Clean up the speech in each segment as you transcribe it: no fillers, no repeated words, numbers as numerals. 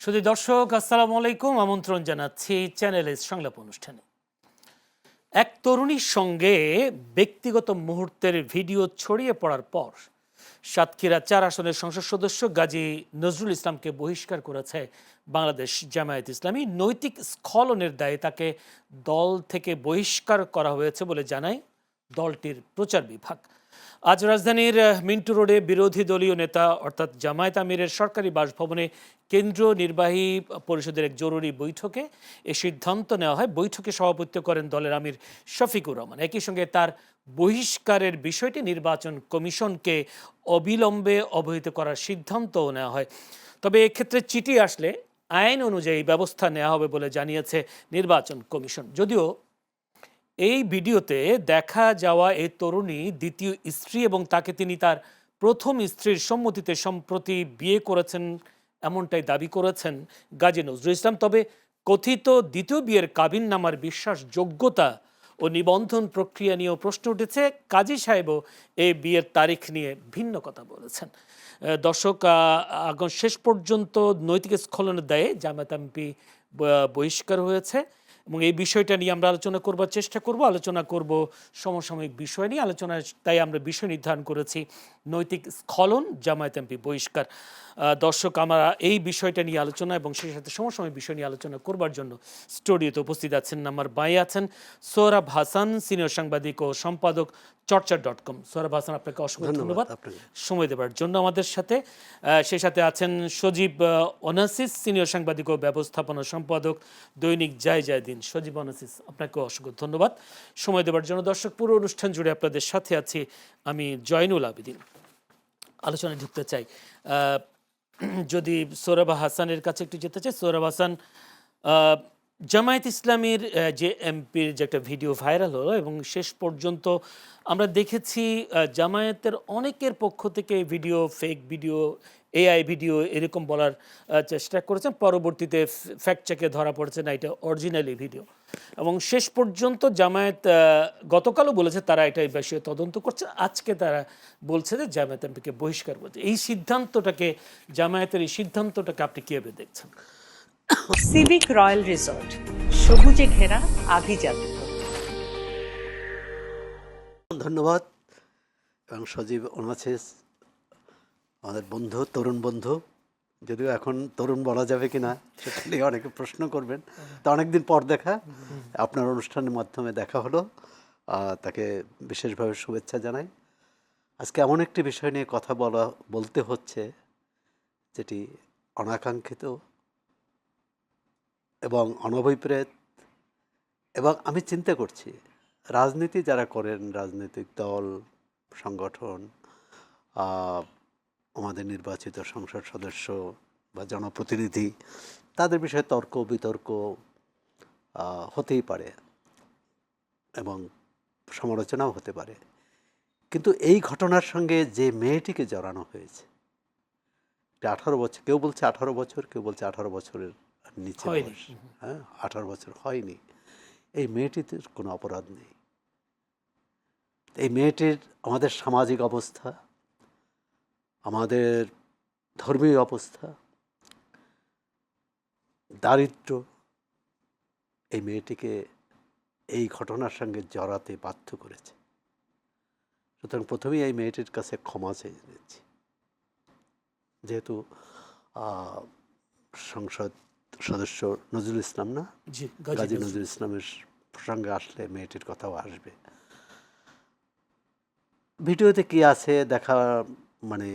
শুধু দর্শক আসসালামু আলাইকুম, আমন্ত্রণ জানাচ্ছি চ্যানেলের সংলাপ অনুষ্ঠানে। এক তরুণীর সঙ্গে ব্যক্তিগত মুহূর্তের ভিডিও ছড়িয়ে পড়ার পর সাতক্ষীরা ৪ আসনের সংসদ সদস্য গাজী নজরুল ইসলামকে বহিষ্কার করেছে বাংলাদেশ জামায়াত ইসলামী। নৈতিক স্খলনের দায়ে তাকে দল থেকে বহিষ্কার করা হয়েছে বলে জানায় দলটির প্রচার বিভাগ। আজ রাজধানীর মিন্টু রোডে বিরোধী দলীয় নেতা অর্থাৎ জামায়াত আমিরের সরকারি বাসভবনে কেন্দ্রীয় নির্বাহী পরিষদের এক জরুরি বৈঠকে এ সিদ্ধান্ত নেওয়া হয়। বৈঠকে সভাপতিত্ব করেন দলের আমির শফিকুর রহমান। একই সঙ্গে তার বহিষ্কারের বিষয়টি নির্বাচন কমিশনকে অবিলম্বে অবহিত করার সিদ্ধান্তও নেওয়া হয়। তবে এক্ষেত্রে চিঠি আসলে আইন অনুযায়ী ব্যবস্থা নেওয়া হবে বলে জানিয়েছে নির্বাচন কমিশন। যদিও এই ভিডিওতে দেখা যাওয়া এই তরুণী দ্বিতীয় স্ত্রী এবং তাকে তিনি তার প্রথম স্ত্রীর সম্মতিতে সম্প্রতি বিয়ে করেছেন এমনটাই দাবি করেছেন গাজী নজরুল ইসলাম। তবে কথিত দ্বিতীয় বিয়ের কাবিননামার বিশ্বাসযোগ্যতা ও নিবন্ধন প্রক্রিয়া নিয়েও প্রশ্ন উঠেছে। কাজী সাহেবও এই বিয়ের তারিখ নিয়ে ভিন্ন কথা বলেছেন। দর্শক, শেষ পর্যন্ত নৈতিক স্খলনের দায়ে জামায়াত এমপি বহিষ্কার হয়েছে এবং এই বিষয়টা নিয়ে আমরা আলোচনা করবার চেষ্টা করব। আলোচনা করব সমসাময়িক বিষয় নিয়ে আলোচনা, তাই আমরা বিষয় নির্ধারণ করেছি নৈতিক স্খলন, জামায়াত এমপি বহিষ্কার। দর্শক, আমরা এই বিষয়টা নিয়ে আলোচনা এবং সেই সাথে সমসাময়িক বিষয় নিয়ে আলোচনা করবার জন্য স্টুডিওতে উপস্থিত আছেন। আমার বাঁয়ে আছেন সোহরাব হাসান, সিনিয়র সাংবাদিক ও সম্পাদক চর্চা.com। সোহরাব হাসান, আপনাকে অসংখ্য ধন্যবাদ সময় দেওয়ার জন্য আমাদের সাথে। সেই সাথে আছেন সজীব অনাসিস, সিনিয়র সাংবাদিক ও ব্যবস্থাপনা সম্পাদক, দৈনিক যায় দিন। সজীব অনাসিস, আপনাকে অসংখ্য ধন্যবাদ সময় দেওয়ার জন্য। দর্শক, পুরো অনুষ্ঠান জুড়ে আপনাদের সাথে আছি আমি জয়নুল আবেদিন। আলোচনায় ঢুকতে চাই, যদি সোহরাব হাসানের কাছে একটু যেতে চাই। সোহরাব হাসান, জামায়াত ইসলামীর যে এমপির যে একটা ভিডিও ভাইরাল হলো এবং শেষ পর্যন্ত আমরা দেখেছি জামায়াতের অনেকের পক্ষ থেকে video fake video, AI video এরকম বলার চেষ্টা করেছেন। পরবর্তীতে ফ্যাক্ট চেকে ধরা পড়েছে না, এটা অরিজিনালি ভিডিও। এবং শেষ পর্যন্ত জামায়াত গতকালও বলেছে তারা এটা এই বিষয়ে তদন্ত করছে। আজকে তারা বলছে যে জামায়াত এমপিকে বহিষ্কার করছে। এই সিদ্ধান্তটাকে, জামায়াতের এই সিদ্ধান্তটাকে আপনি কীভাবে দেখছেন? সিভিক রয়্যাল রিসোর্ট, সবুজে ঘেরা আভিজাত্য। ধন্যবাদ। এবং সজীব অনাসিস আমাদের বন্ধু, তরুণ বন্ধু, যদিও এখন তরুণ বলা যাবে কিনা সেটা নিয়ে অনেকে প্রশ্ন করবেন। তা অনেকদিন পর দেখা, আপনার অনুষ্ঠানের মাধ্যমে দেখা হলো, তাকে বিশেষভাবে শুভেচ্ছা জানাই। আজকে এমন একটি বিষয় নিয়ে কথা বলতে হচ্ছে যেটি অনাকাঙ্ক্ষিত এবং অনভিপ্রেত। এবং আমি চিন্তা করছি, রাজনীতি যারা করেন, রাজনৈতিক দল, সংগঠন, আমাদের নির্বাচিত সংসদ সদস্য বা জনপ্রতিনিধি, তাদের বিষয়ে তর্ক বিতর্ক হতেই পারে এবং সমালোচনাও হতে পারে। কিন্তু এই ঘটনার সঙ্গে যে মেয়েটিকে জড়ানো হয়েছে, 18 বছর, কেউ বলছে 18 বছর, কেউ বলছে 18 বছরের নিচে বয়স, হ্যাঁ 18 বছর হয়নি। এই মেয়েটির কোনো অপরাধ নেই। এই মেয়েটির আমাদের সামাজিক অবস্থা, আমাদের ধর্মীয় অবস্থা, দারিদ্র্য এই মেয়েটিকে এই ঘটনার সঙ্গে জড়াতে বাধ্য করেছে। সুতরাং প্রথমেই এই মেয়েটির কাছে ক্ষমা চেয়ে নিচ্ছি। যেহেতু সংসদ সদস্য নজরুল ইসলাম, না গাজী নজরুল ইসলামের প্রসঙ্গে আসলে মেয়েটির কথাও আসবে। ভিডিওতে কি আছে দেখা, মানে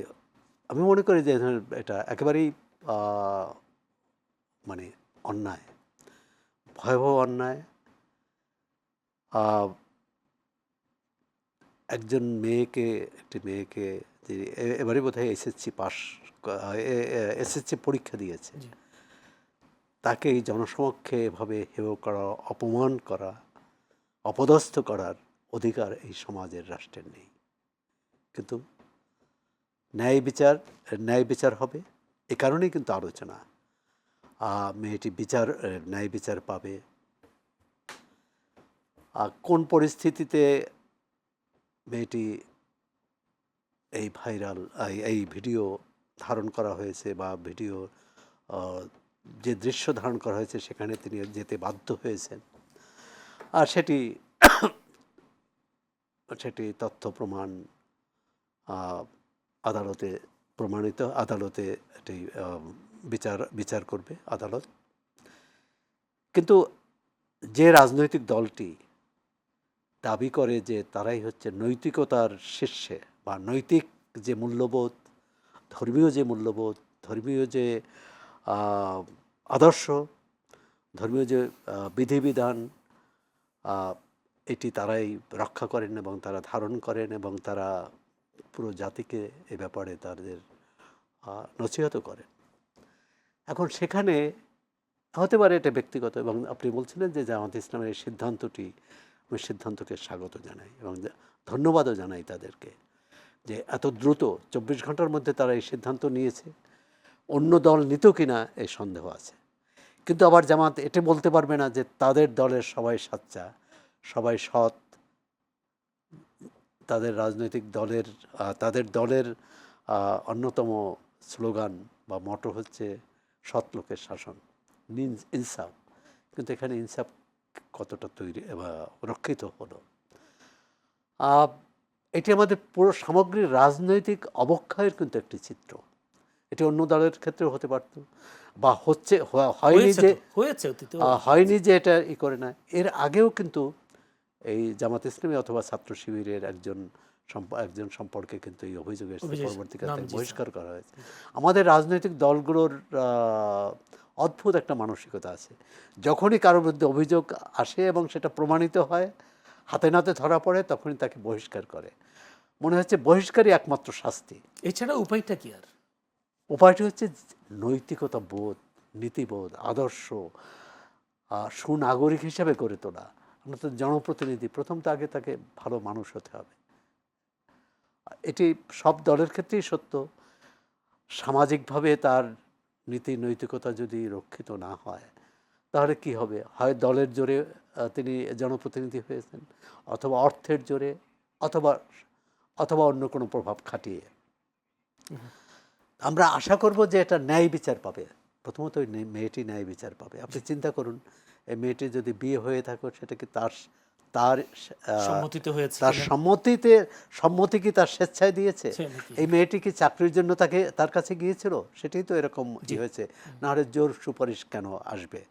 আমি মনে করি যে এটা একেবারেই মানে অন্যায়, ভয়াবহ অন্যায়। একটি মেয়েকে যে এবারে বোধহয় এসএসসি পরীক্ষা দিয়েছে, তাকে এই জনসমক্ষে এভাবে হেয় করা, অপমান করা, অপদস্থ করার অধিকার এই সমাজের, রাষ্ট্রের নেই। কিন্তু ন্যায় বিচার হবে, এ কারণেই কিন্তু আলোচনা। মেয়েটি ন্যায় বিচার পাবে। কোন পরিস্থিতিতে মেয়েটি এই ভিডিও ধারণ করা হয়েছে বা ভিডিও যে দৃশ্য ধারণ করা হয়েছে সেখানে তিনি যেতে বাধ্য হয়েছেন, আর সেটি সেটি তথ্য প্রমাণ আদালতে প্রমাণিত, আদালতে এটি বিচার করবে আদালত। কিন্তু যে রাজনৈতিক দলটি দাবি করে যে তারাই হচ্ছে নৈতিকতার শীর্ষে, বা নৈতিক যে মূল্যবোধ, ধর্মীয় যে মূল্যবোধ, ধর্মীয় যে আদর্শ, ধর্মীয় যে বিধিবিধান, এটি তারাই রক্ষা করেন এবং তারা ধারণ করেন এবং তারা পুরো জাতিকে এ ব্যাপারে তাদের নছিহত করেন। এখন সেখানে হতে পারে এটা ব্যক্তিগত, এবং আপনি বলছিলেন যে জামাত ইসলামের এই সিদ্ধান্তটি, আমি সিদ্ধান্তকে স্বাগত জানাই এবং ধন্যবাদও জানাই তাদেরকে যে এত দ্রুত 24 ঘন্টার মধ্যে তারা এই সিদ্ধান্ত নিয়েছে। অন্য দল নিত কিনা এই সন্দেহ আছে, কিন্তু আবার জামাত এটা বলতে পারবে না যে তাদের দলের সবাই সাচ্চা, সবাই সৎ। তাদের রাজনৈতিক দলের তাদের দলের অন্যতম স্লোগান বা মটো হচ্ছে সৎ লোকের শাসন, মিনস ইনসাফ। কিন্তু এখানে ইনসাফ কতটা তৈরি বা রক্ষিত হলো, এটি আমাদের পুরো সামগ্রিক রাজনৈতিক অবক্ষয়ের কিন্তু একটি চিত্র। এটি অন্য দলের ক্ষেত্রেও হতে পারত, বা হয়নি যে এটা করে না। এর আগেও কিন্তু এই জামাত ইসলামী অথবা ছাত্র শিবিরের একজন সম্পর্কে কিন্তু এই অভিযোগ এসেছে, পরবর্তীকালে বহিষ্কার করা হয়েছে। আমাদের রাজনৈতিক দলগুলোর অদ্ভুত একটা মানসিকতা আছে, যখনই কারোর বিরুদ্ধে অভিযোগ আসে এবং সেটা প্রমাণিত হয়, হাতে নাতে ধরা পড়ে, তখনই তাকে বহিষ্কার করে। মনে হচ্ছে বহিষ্কারই একমাত্র শাস্তি। এছাড়া উপায়টা কি? আর উপায়টি হচ্ছে নৈতিকতা বোধ, নীতিবোধ, আদর্শ, সুনাগরিক হিসাবে গড়ে তোলা। আমরা তো জনপ্রতিনিধি, প্রথম তো আগে তাকে ভালো মানুষ হতে হবে। এটি সব দলের ক্ষেত্রেই সত্য। সামাজিকভাবে তার নীতি নৈতিকতা যদি রক্ষিত না হয়, তাহলে কি হবে? হয় দলের জোরে তিনি জনপ্রতিনিধি হয়েছেন, অথবা অর্থের জোরে, অথবা অন্য কোনো প্রভাব খাটিয়ে। আমরা আশা করব যে এটা ন্যায় বিচার পাবে। প্রথমত ওই মেয়েটি ন্যায় বিচার পাবে। আপনি চিন্তা করুন, এই মেয়েটি যদি বিয়ে হয়ে থাকে, সেটা কি তার সম্মতি কি তার স্বেচ্ছায় দিয়েছে? এই মেয়েটি কি চাকরির জন্য তার কাছে গিয়েছিল? সেটাই তো এরকম হয়েছে। না হলে জোর সুপারিশ কেন আসবে?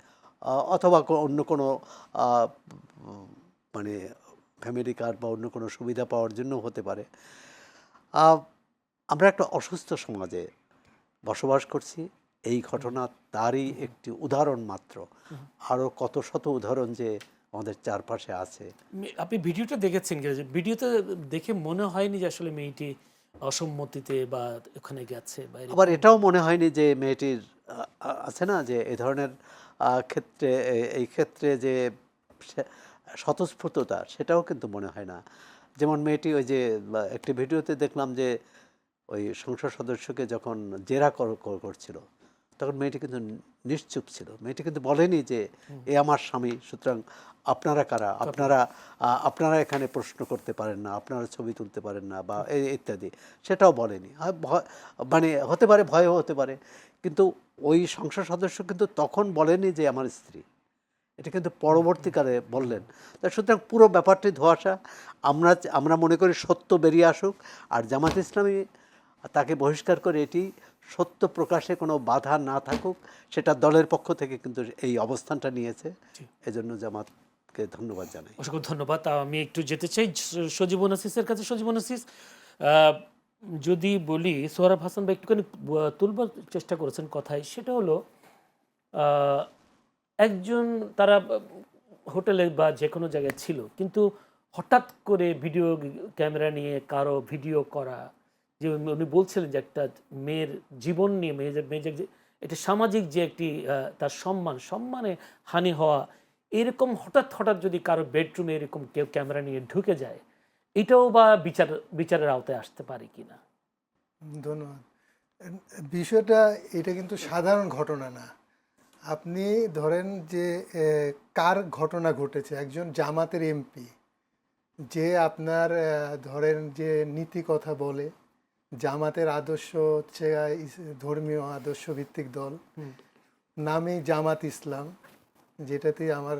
অথবা অন্য কোনো মানে ফ্যামিলি কার্ড বা অন্য কোনো সুবিধা পাওয়ার জন্য হতে পারে। আমরা একটা অসুস্থ সমাজে বসবাস করছি। এই ঘটনা তারই একটি উদাহরণ মাত্র। আরও কত শত উদাহরণ যে আমাদের চারপাশে আছে। আপনি ভিডিওটা দেখেছেন, ভিডিওতে দেখে মনে হয়নি যে আসলে মেয়েটি অসম্মতিতে বা ওখানে গেছে। আবার এটাও মনে হয়নি যে মেয়েটির আছে না যে এই ধরনের ক্ষেত্রে, এই ক্ষেত্রে যে স্বতঃস্ফূর্ততা, সেটাও কিন্তু মনে হয় না। যেমন মেয়েটি ওই যে একটি ভিডিওতে দেখলাম যে ওই সংসদ সদস্যকে যখন জেরা করছিল, তখন মেয়েটি কিন্তু নিশ্চুপ ছিল। মেয়েটি কিন্তু বলেনি যে এ আমার স্বামী, সুতরাং আপনারা কারা, আপনারা এখানে প্রশ্ন করতে পারেন না, আপনারা ছবি তুলতে পারেন না, বা ইত্যাদি, সেটাও বলেনি। মানে হতে পারে, ভয়ও হতে পারে, কিন্তু ওই সংসদ সদস্য কিন্তু তখন বলেনি যে আমার স্ত্রী। এটা কিন্তু পরবর্তীকালে বললেন। তা সুতরাং পুরো ব্যাপারটি ধোঁয়াশা। আমরা মনে করি সত্য বেরিয়ে আসুক, আর জামাত ইসলামী তাকে বহিষ্কার করে এটি সত্য প্রকাশে কোনো বাধা না থাকুক, সেটা দলের পক্ষ থেকে কিন্তু এই অবস্থানটা নিয়েছে। এজন্য জামাতকে ধন্যবাদ জানাই। অসংখ্য ধন্যবাদ। আমি একটু যেতে চাই সজীবুল আসিসের কাছে। সজীবুল আসিস, যদি বলি, সোহরাব হাসান ভাই একটুখানি তুলবার চেষ্টা করেছেন কথায়, সেটা হলো একজন, তারা হোটেলে বা যে কোনো জায়গায় ছিল, কিন্তু হঠাৎ করে ভিডিও ক্যামেরা নিয়ে কারো ভিডিও করা, যে উনি বলছিলেন যে একটা মেয়ের জীবন নিয়ে, এটা সামাজিক যে একটি তার সম্মানে হানি হওয়া, এরকম হঠাৎ যদি কারো বেডরুমে এরকম কেউ ক্যামেরা নিয়ে ঢুকে যায়, এটাও বা বিচারের আওতায় আসতে পারে কিনা? ধন্যবাদ। বিষয়টা এটা কিন্তু সাধারণ ঘটনা না। আপনি ধরেন যে কার ঘটনা ঘটেছে, একজন জামাতের এমপি, যে আপনার ধরেন যে নীতি কথা বলে, জামাতের আদর্শ হচ্ছে ধর্মীয় আদর্শ ভিত্তিক দল, নামেই জামাত ইসলাম, যেটাতে আমার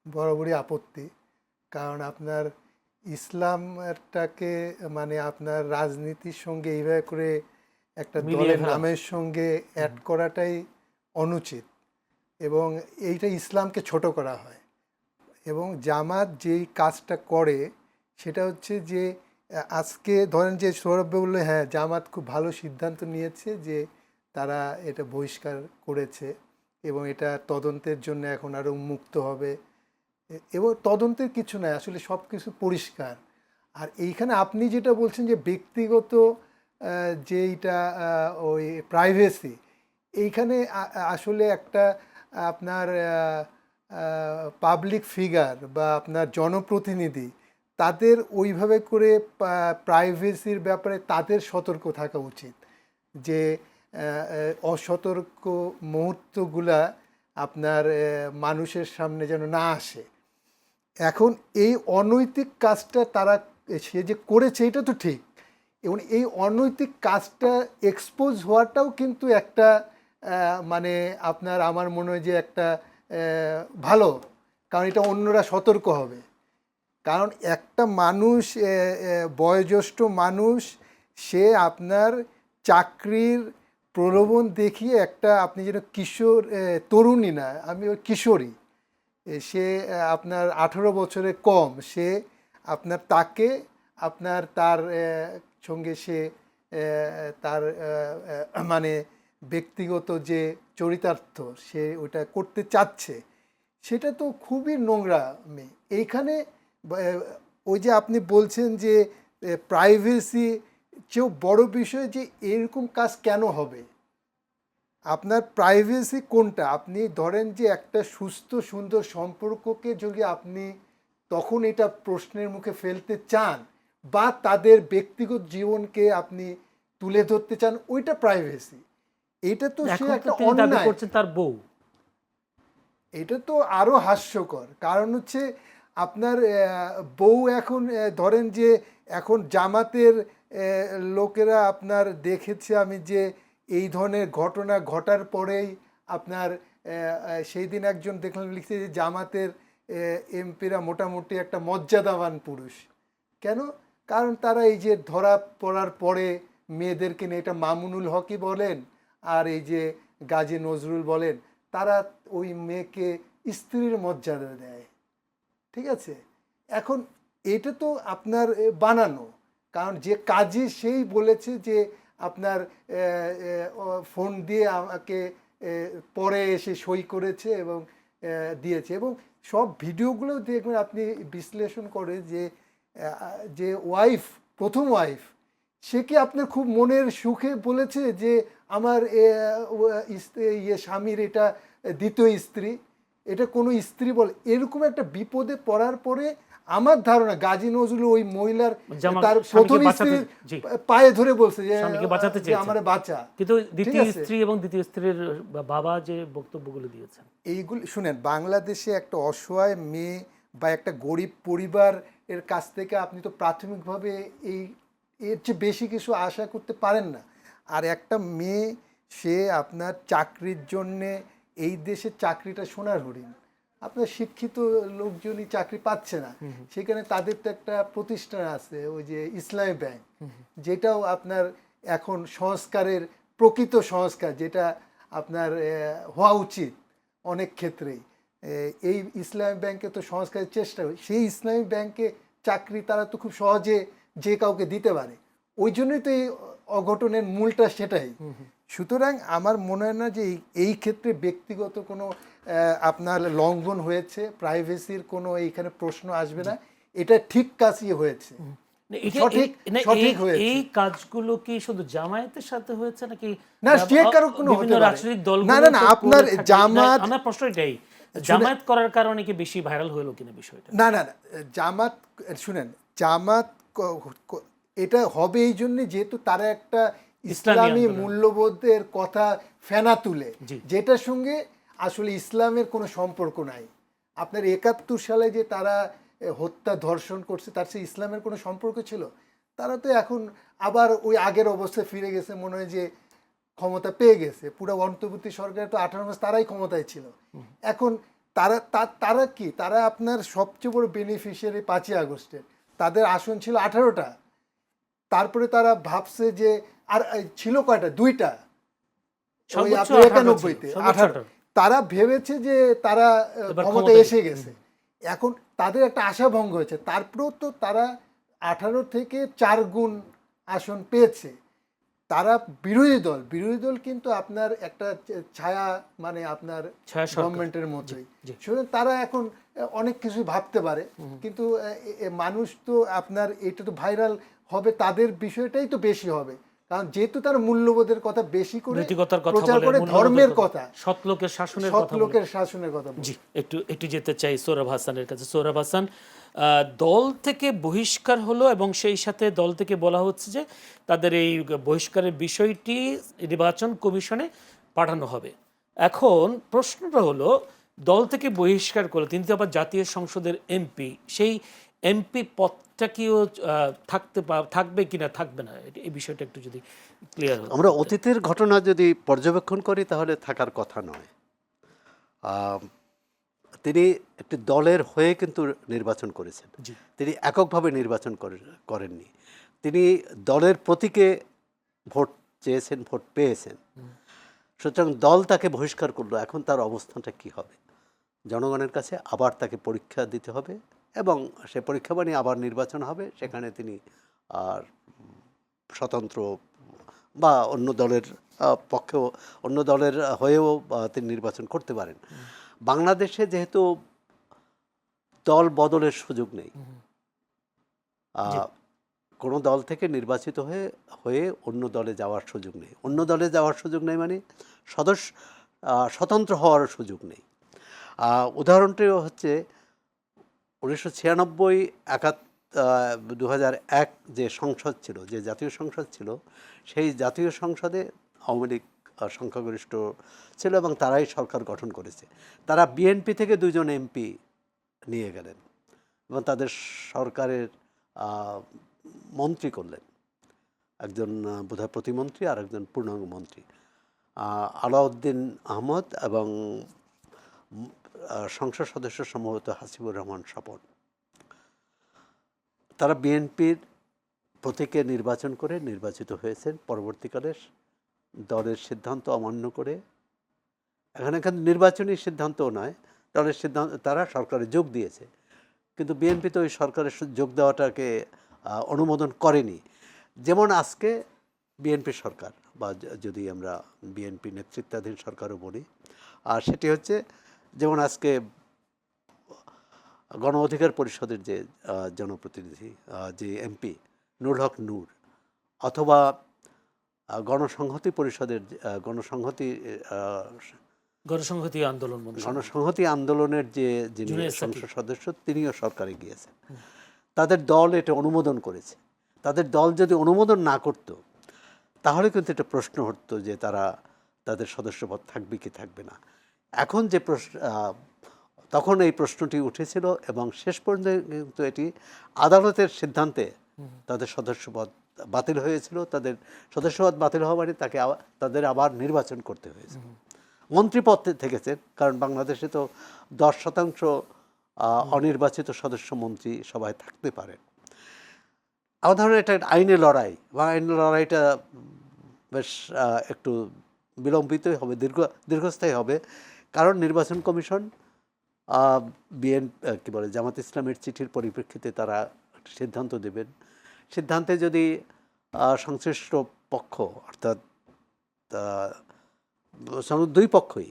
বরাবরই আপত্তি। কারণ আপনার ইসলামটাকে মানে আপনার রাজনীতির সঙ্গে এইভাবে করে একটা মিলিয়ে দলের ফেলা। নামের সঙ্গে অ্যাড করাটাই অনুচিত, এবং এইটা ইসলামকে ছোট করা হয়। এবং জামাত যেই কাজটা করে সেটা হচ্ছে যে আজকে ধরেন যে সৌরভ বললো হ্যাঁ জামাত খুব ভালো সিদ্ধান্ত নিয়েছে যে তারা এটা বহিষ্কার করেছে এবং এটা তদন্তের জন্য এখন আরও উন্মুক্ত হবে। এবং তদন্তের কিছু নয়, আসলে সব কিছু পরিষ্কার। আর এইখানে আপনি যেটা বলছেন যে ব্যক্তিগত যেইটা ওই প্রাইভেসি, এইখানে আসলে একটা আপনার পাবলিক ফিগার বা আপনার জনপ্রতিনিধি, তাদের ওইভাবে করে প্রাইভেসির ব্যাপারে তাদের সতর্ক থাকা উচিত যে অসতর্ক মুহূর্তগুলা আপনার মানুষের সামনে যেন না আসে। এখন এই অনৈতিক কাজটা তারা সে যে করেছে এটা তো ঠিক, এবং এই অনৈতিক কাজটা এক্সপোজ হওয়াটাও কিন্তু একটা মানে আপনার আমার মনে হয় যে একটা ভালো, কারণ এটা অন্যরা সতর্ক হবে। কারণ একটা মানুষ বয়োজ্যেষ্ঠ মানুষ, সে আপনার চাকরির প্রলোভন দেখিয়ে একটা আপনি যেন কিশোর তরুণী না, আমি ওই কিশোরী, সে আপনার 18 বছরের কম, সে আপনার তাকে আপনার তার সঙ্গে সে তার মানে ব্যক্তিগত যে চরিতার্থ সে ওটা করতে চাচ্ছে, সেটা তো খুবই নোংরা মেয়ে। এইখানে ওই যে আপনি বলছেন যে প্রাইভেসি চেয়েও বড় বিষয় যে এরকম কাজ কেন হবে। আপনার প্রাইভেসি কোনটা? আপনি ধরেন যে একটা সুস্থ সুন্দর সম্পর্ককে যদি আপনি তখন এটা প্রশ্নের মুখে ফেলতে চান বা তাদের ব্যক্তিগত জীবনকে আপনি তুলে ধরতে চান, ওইটা প্রাইভেসি। এটা তো সে এখন তো একটা তিনি দাবি অন্যায়। করছেন তার বউ। এটা তো আরো হাস্যকর, কারণ হচ্ছে আপনার বউ এখন ধরেন যে এখন জামাতের লোকেরা আপনার দেখেছে আমি যে এই ধরনের ঘটনা ঘটার পরেই আপনার সেই দিন একজন দেখলাম লিখছে যে জামাতের এমপিরা মোটামুটি একটা মর্যাদাবান পুরুষ। কেন? কারণ তারা এই যে ধরা পড়ার পরে মেয়েদেরকে নিয়ে, এটা মামুনুল হকই বলেন আর এই যে গাজী নজরুল বলেন, তারা ওই মেয়েকে স্ত্রীর মর্যাদা দেয়। ঠিক আছে, এখন এটা তো আপনার বানানো, কারণ যে কাজী সেই বলেছে যে আপনার ফোন দিয়ে আমাকে পরে এসে সই করেছে এবং দিয়েছে। এবং সব ভিডিওগুলো দেখবেন আপনি বিশ্লেষণ করে যে যে ওয়াইফ, প্রথম ওয়াইফ, সে কি আপনার খুব মনের সুখে বলেছে যে আমার স্বামীর এটা দ্বিতীয় স্ত্রী, এটা কোনো স্ত্রী বলে? এরকম একটা বিপদে পড়ার পরে আমার ধারণা গাজী নজরুল ওই মহিলার তার প্রথম স্ত্রীর পায়ে ধরে বলছে যে আমার বাঁচা। কিন্তু দ্বিতীয় স্ত্রী এবং দ্বিতীয় স্ত্রীর বাবা যে বক্তব্যগুলো দিয়েছেন, এইগুলি শুনেন, বাংলাদেশে একটা অসহায় মেয়ে বা একটা গরিব পরিবার এর কাছ থেকে আপনি তো প্রাথমিকভাবে এই এর চেয়ে বেশি কিছু আশা করতে পারেন না। আর একটা মেয়ে, সে আপনার চাকরির জন্যে, এই দেশের চাকরিটা সোনার হরিণ, আপনার শিক্ষিত লোকজনই চাকরি পাচ্ছে না, সেখানে তাদের তো একটা প্রতিষ্ঠান আছে ওই যে ইসলামী ব্যাংক, যেটাও আপনার এখন সংস্কারের প্রকৃত সংস্কার যেটা আপনার হওয়া উচিত অনেক ক্ষেত্রেই, এই ইসলামী ব্যাংকে তো সংস্কারের চেষ্টা হয়। সেই ইসলামী ব্যাংকে চাকরি তারা তো খুব সহজে যে কাউকে দিতে পারে, ওই জন্যই তো এই অঘটনের মূলটা সেটাই। সুতরাং আমার মনে হয় না যে এই ক্ষেত্রে ব্যক্তিগত কোনো আপনার লঙ্ঘন হয়েছে, প্রাইভেসির কোনো এইখানে প্রশ্ন আসবে না, এটা ঠিক কাজই হয়েছে, সঠিক হয়েছে। এই কাজগুলো কি শুধু জামায়াতের সাথে হয়েছে নাকি না যে কারো কোনো বিভিন্ন রাজনৈতিক দলগুলো? না না না, আপনার জামাত, আমার প্রশ্ন এটাই, জামায়াত করার কারণে কি বেশি ভাইরাল হলো কিনা বিষয়টা? না না না, জামাত শুনেন, জামাত এটা হবে এই জন্য যেহেতু তারা একটা ইসলামী মূল্যবোধের কথা ফেনা তুলে, যেটার সঙ্গে আসলে ইসলামের কোনো সম্পর্ক নাই। আপনার 71 সালে যে তারা হত্যা ধর্ষণ করছে, তার সাথে ইসলামের কোনো সম্পর্ক ছিল? তারা তো এখন আবার ওই আগের অবস্থায় ফিরে গেছে, মনে হয় যে ক্ষমতা পেয়ে গেছে, পুরো অন্তর্বর্তী সরকার তো 18 মাস তারাই ক্ষমতায় ছিল। এখন তারা কি, তারা আপনার সবচেয়ে বড় বেনিফিশিয়ারি 5ই আগস্টের, তাদের আসন ছিল 18টা। তারপরে তারা ভাবছে যে আর ছিল কয়টা, 2টা, ওই সর্বোচ্চ আপনার 18 ছিল, 91-তে সর্বোচ্চ 18। তারা ভেবেছে যে তারা এবার ক্ষমতায় ক্ষমতায় এসে গেছে। এখন তাদের একটা আশাভঙ্গ হয়েছে। তারপরেও তো তারা 18 থেকে 4 গুণ আসন পেয়েছে। তারা বিরোধী দল কিন্তু আপনার একটা ছায়া, মানে আপনার ছায়া সরকার। গভর্নমেন্টের মতোই। জি। সুতরাং তারা এখন অনেক কিছু ভাবতে পারে, কিন্তু মানুষ তো আপনার এটা তো ভাইরাল হবে, তাদের বিষয়টাই তো বেশি হবে, কারণ যেহেতু তারা মূল্যবোধের কথা বেশি করে নৈতিকতার কথা প্রচার বলে, করে, মূল্যবোধের ধর্মের কথা, সৎ লোকের শাসনের সৎ কথা বলে। লোকের শাসনের কথা বলে। জি, একটু যেতে চাই সোহরাব হাসানের কাছে। সোহরাব হাসান, দল থেকে বহিষ্কার হলো এবং সেই সাথে দল থেকে বলা হচ্ছে যে তাদের এই বহিষ্কারের বিষয়টি নির্বাচন কমিশনে পাঠানো হবে। এখন প্রশ্নটা হলো, দল থেকে বহিষ্কার করলে তিনি তো আবার জাতীয় সংসদের এমপি, সেই এমপি পদটা কিও থাকবে কিনা থাকবে না, এই বিষয়টা একটু যদি ক্লিয়ার হয়। আমরা অতীতের ঘটনা যদি পর্যবেক্ষণ করি তাহলে থাকার কথা নয়। তিনি একটি দলের হয়ে কিন্তু নির্বাচন করেছেন, জি। তিনি এককভাবে নির্বাচন করেননি। তিনি দলের প্রতীকে ভোট চেয়েছেন, ভোট পেয়েছেন। সুতরাং দল তাকে বহিষ্কার করলো। এখন তার অবস্থানটা কি হবে? জনগণের কাছে আবার তাকে পরীক্ষা দিতে হবে এবং সে পরীক্ষা বানিয়ে আবার নির্বাচন হবে। সেখানে তিনি আর স্বতন্ত্র বা অন্য দলের পক্ষেও, অন্য দলের হয়েও তিনি নির্বাচন করতে পারেন। বাংলাদেশে যেহেতু দল বদলের সুযোগ নেই, কোনো দল থেকে নির্বাচিত হয়ে অন্য দলে যাওয়ার সুযোগ নেই। অন্য দলে যাওয়ার সুযোগ নেই মানে স্বতন্ত্র হওয়ার সুযোগ নেই। উদাহরণটিও হচ্ছে 1996 2001 যে সংসদ ছিল, যে জাতীয় সংসদ ছিল, সেই জাতীয় সংসদে আওয়ামী লীগ সংখ্যাগরিষ্ঠ ছিল এবং তারাই সরকার গঠন করেছে। তারা বিএনপি থেকে 2 জন এমপি নিয়ে গেলেন এবং তাদের সরকারের মন্ত্রী করলেন। একজন বোধহয় প্রতিমন্ত্রী আর একজন পূর্ণাঙ্গ মন্ত্রী, আলাউদ্দিন আহমদ এবং সংসদ সদস্য সম্ভবত হাসিবুর রহমান স্বপন। তারা বিএনপির প্রতীকে নির্বাচন করে নির্বাচিত হয়েছেন। পরবর্তীকালে দলের সিদ্ধান্ত অমান্য করে, এখানে নির্বাচনী সিদ্ধান্তও নয়, দলের সিদ্ধান্ত, তারা সরকারে যোগ দিয়েছে, কিন্তু বিএনপি তো ওই সরকারের যোগ দেওয়াটাকে অনুমোদন করেনি। যেমন আজকে বিএনপি সরকার, বা যদি আমরা বিএনপি নেতৃত্বাধীন সরকারও বলি, আর সেটি হচ্ছে যেমন আজকে গণ অধিকার পরিষদের যে জনপ্রতিনিধি, যে এমপি নুরুল হক নূর, অথবা গণসংহতি পরিষদের গণসংহতি আন্দোলনের যে যিনি সংসদ সদস্য, তিনিও সরকারে গিয়েছেন। তাদের দল এটা অনুমোদন করেছে। তাদের দল যদি অনুমোদন না করত তাহলে কিন্তু এটা প্রশ্ন হতো যে তাদের সদস্যপদ থাকবে কি থাকবে না। এখন যে তখন এই প্রশ্নটি উঠেছিল এবং শেষ পর্যন্ত কিন্তু এটি আদালতের সিদ্ধান্তে তাদের সদস্যপদ বাতিল হয়েছিল। তাদের সদস্যপদ বাতিল হওয়া মানে তাদের আবার নির্বাচন করতে হয়েছে। মন্ত্রীপদ থেকেছেন, কারণ বাংলাদেশে তো 10% অনির্বাচিত সদস্য মন্ত্রী সবাই থাকতে পারেন। আমার ধারণা এটা আইনের লড়াই, বা আইনের লড়াইটা বেশ একটু বিলম্বিতই হবে, দীর্ঘস্থায়ী হবে, কারণ নির্বাচন কমিশন জামাত ইসলামের চিঠির পরিপ্রেক্ষিতে তারা সিদ্ধান্ত দেবেন। সিদ্ধান্তে যদি সংশ্লিষ্ট পক্ষ, অর্থাৎ 2 পক্ষই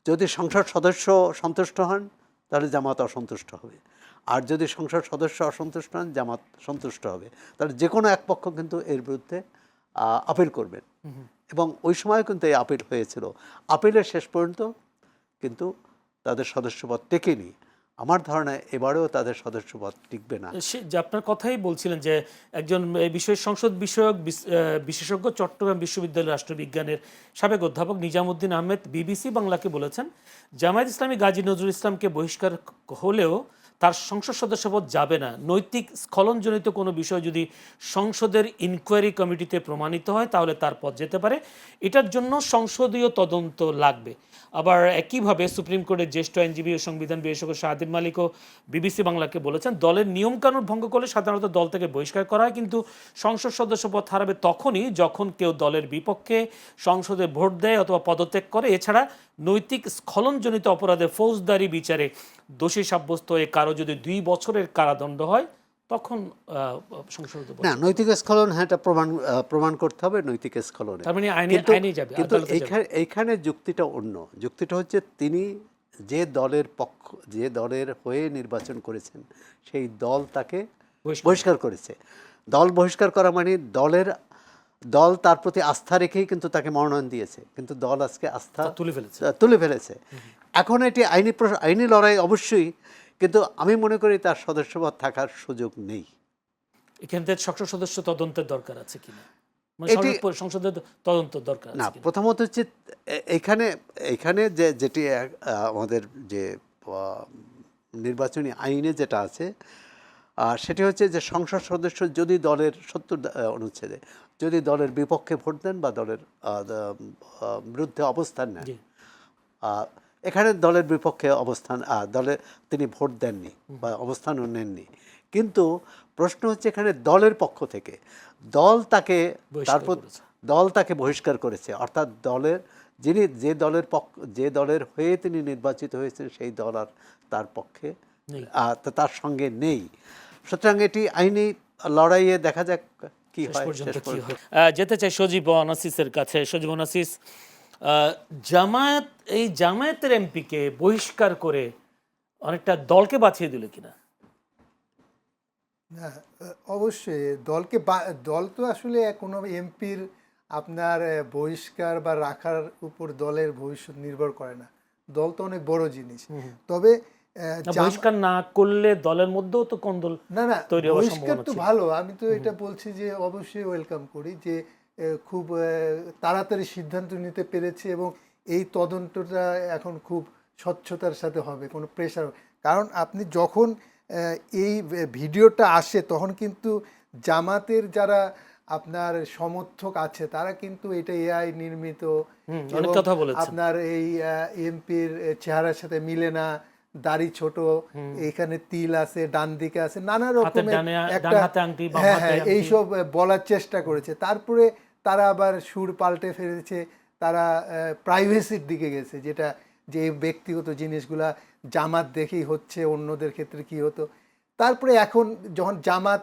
যদি সংসদ সদস্য সন্তুষ্ট হন তাহলে জামাত অসন্তুষ্ট হবে, আর যদি সংসদ সদস্য অসন্তুষ্ট হন জামাত সন্তুষ্ট হবে। তাহলে যে কোনো এক পক্ষ কিন্তু এর বিরুদ্ধে আপিল করবেন, এবং ওই সময় কিন্তু এই আপিল হয়েছিল। আপিলের শেষ পর্যন্ত কিন্তু তাদের সদস্যপদ টেকেনি। আমার ধারণা এবারেও তাদের সদস্যপদ টিকবে না। আপনার কথাই বলছিলেন যে একজন এই বিষয়ের সংসদ বিষয়ক বিশেষজ্ঞ চট্টগ্রাম বিশ্ববিদ্যালয়ের রাষ্ট্রবিজ্ঞানের সাবেক অধ্যাপক নিজামুদ্দিন আহমেদ বিবিসি বাংলাকে বলেছেন, জামায়াত ইসলামী গাজী নজরুল ইসলামকে বহিষ্কার হলেও তার সংসদ সদস্যপদ যাবে না, নৈতিক স্খলনজনিত কোনো বিষয় যদি সংসদের ইনকোয়ারি কমিটিতে প্রমাণিত হয় তাহলে তার পদ যেতে পারে। এটার জন্য সংসদীয় তদন্ত লাগবে। আবার একইভাবে সুপ্রিম কোর্টের জ্যেষ্ঠ আইনজীবী ও সংবিধান বিশেষজ্ঞ শাহদিন মালিকও বিবিসি বাংলাকে বলেছেন, দলের নিয়মকানুন ভঙ্গ করলে সাধারণত দল থেকে বহিষ্কার করা হয়, কিন্তু সংসদ সদস্য পদ হারাবে তখনই যখন কেউ দলের বিপক্ষে সংসদে ভোট দেয় অথবা পদত্যাগ করে। এছাড়া নৈতিক স্খলনজনিত অপরাধে ফৌজদারি বিচারে দোষী সাব্যস্ত হয়ে কারো যদি 2 বছরের কারাদণ্ড হয় তখন সংসদ না, নৈতিক স্খলন, হ্যাঁ, এটা প্রমাণ করতে হবে নৈতিক স্খলনে। তার মানে আইনে যাবে, কিন্তু আদালতে যাবে। এইখানে যুক্তিটা অন্য। যুক্তিটা হচ্ছে তিনি যে দলের হয়ে নির্বাচন করেছেন সেই দল তাকে বহিষ্কার করেছে। দল বহিষ্কার করা মানে দল তার প্রতি আস্থা রেখেই কিন্তু তাকে মনোনয়ন দিয়েছে, কিন্তু দল আজকে আস্থা তুলে ফেলেছে। এখন এটি আইনি লড়াই অবশ্যই, কিন্তু আমি মনে করি তার সদস্যপদ থাকার সুযোগ নেই। এখান থেকে সংসদ সদস্য তদন্তের দরকার আছে কিনা, মানে সংসদের তদন্ত দরকার না, আছে কিনা? প্রথমত হচ্ছে এখানে যেটি আমাদের যে নির্বাচনী আইনে যেটা আছে সেটি হচ্ছে যে সংসদ সদস্য যদি দলের 70 অনুচ্ছেদে যদি দলের বিপক্ষে ভোট দেন বা দলের বিরুদ্ধে অবস্থান নেন, এখানে দলের বিপক্ষে তিনি ভোট দেননি বা অবস্থানও নেননি, কিন্তু প্রশ্ন হচ্ছে এখানে দলের পক্ষ থেকে দল তাকে বহিষ্কার করেছে, অর্থাৎ যে দলের হয়ে তিনি নির্বাচিত হয়েছেন সেই দল আর তার পক্ষে তার সঙ্গে নেই। সুতরাং এটি আইনি লড়াইয়ে দেখা যাক কি হয়। যেতে চাই সজীব অনাসিসের কাছে। সজীব অনাসিস, জামায়াতের এমপিকে বহিষ্কার করে অনেকটা দলকে বাঁচিয়ে দিল কিনা? না, অবশ্যই দল তো আসলে কোনো এমপির আপনার বহিষ্কার বা রাখার উপর দলের ভবিষ্যৎ নির্ভর করে না। দল তো অনেক বড় জিনিস। তবে বহিষ্কার না করলে দলের মধ্যেও তো কোন্দল তৈরি হওয়ার বহিষ্কার তো ভালো, আমি তো এটা বলছি যে অবশ্যই ওয়েলকাম করি যে খুব তাড়াতাড়ি সিদ্ধান্ত নিতে পেরেছে এবং এই তদন্তটা এখন খুব স্বচ্ছতার সাথে হবে, কোনো প্রেশার। কারণ আপনি যখন এই ভিডিওটা আসে তখন কিন্তু জামাতের যারা আপনার সমর্থক আছে তারা কিন্তু এটা এআই নির্মিত, আপনার এই এমপির চেহারার সাথে মিলে না, দাড়ি ছোট, এখানে তিল আছে, ডান দিকে আছে, নানা রকমের এইসব বলার চেষ্টা করেছে। তারপরে তারা আবার সুর পাল্টে ফেলেছে, তারা প্রাইভেসির দিকে গেছে, যেটা যে ব্যক্তিগত জিনিসগুলা জামাত দেখেই হচ্ছে, অন্যদের ক্ষেত্রে কি হতো। তারপরে এখন যখন জামাত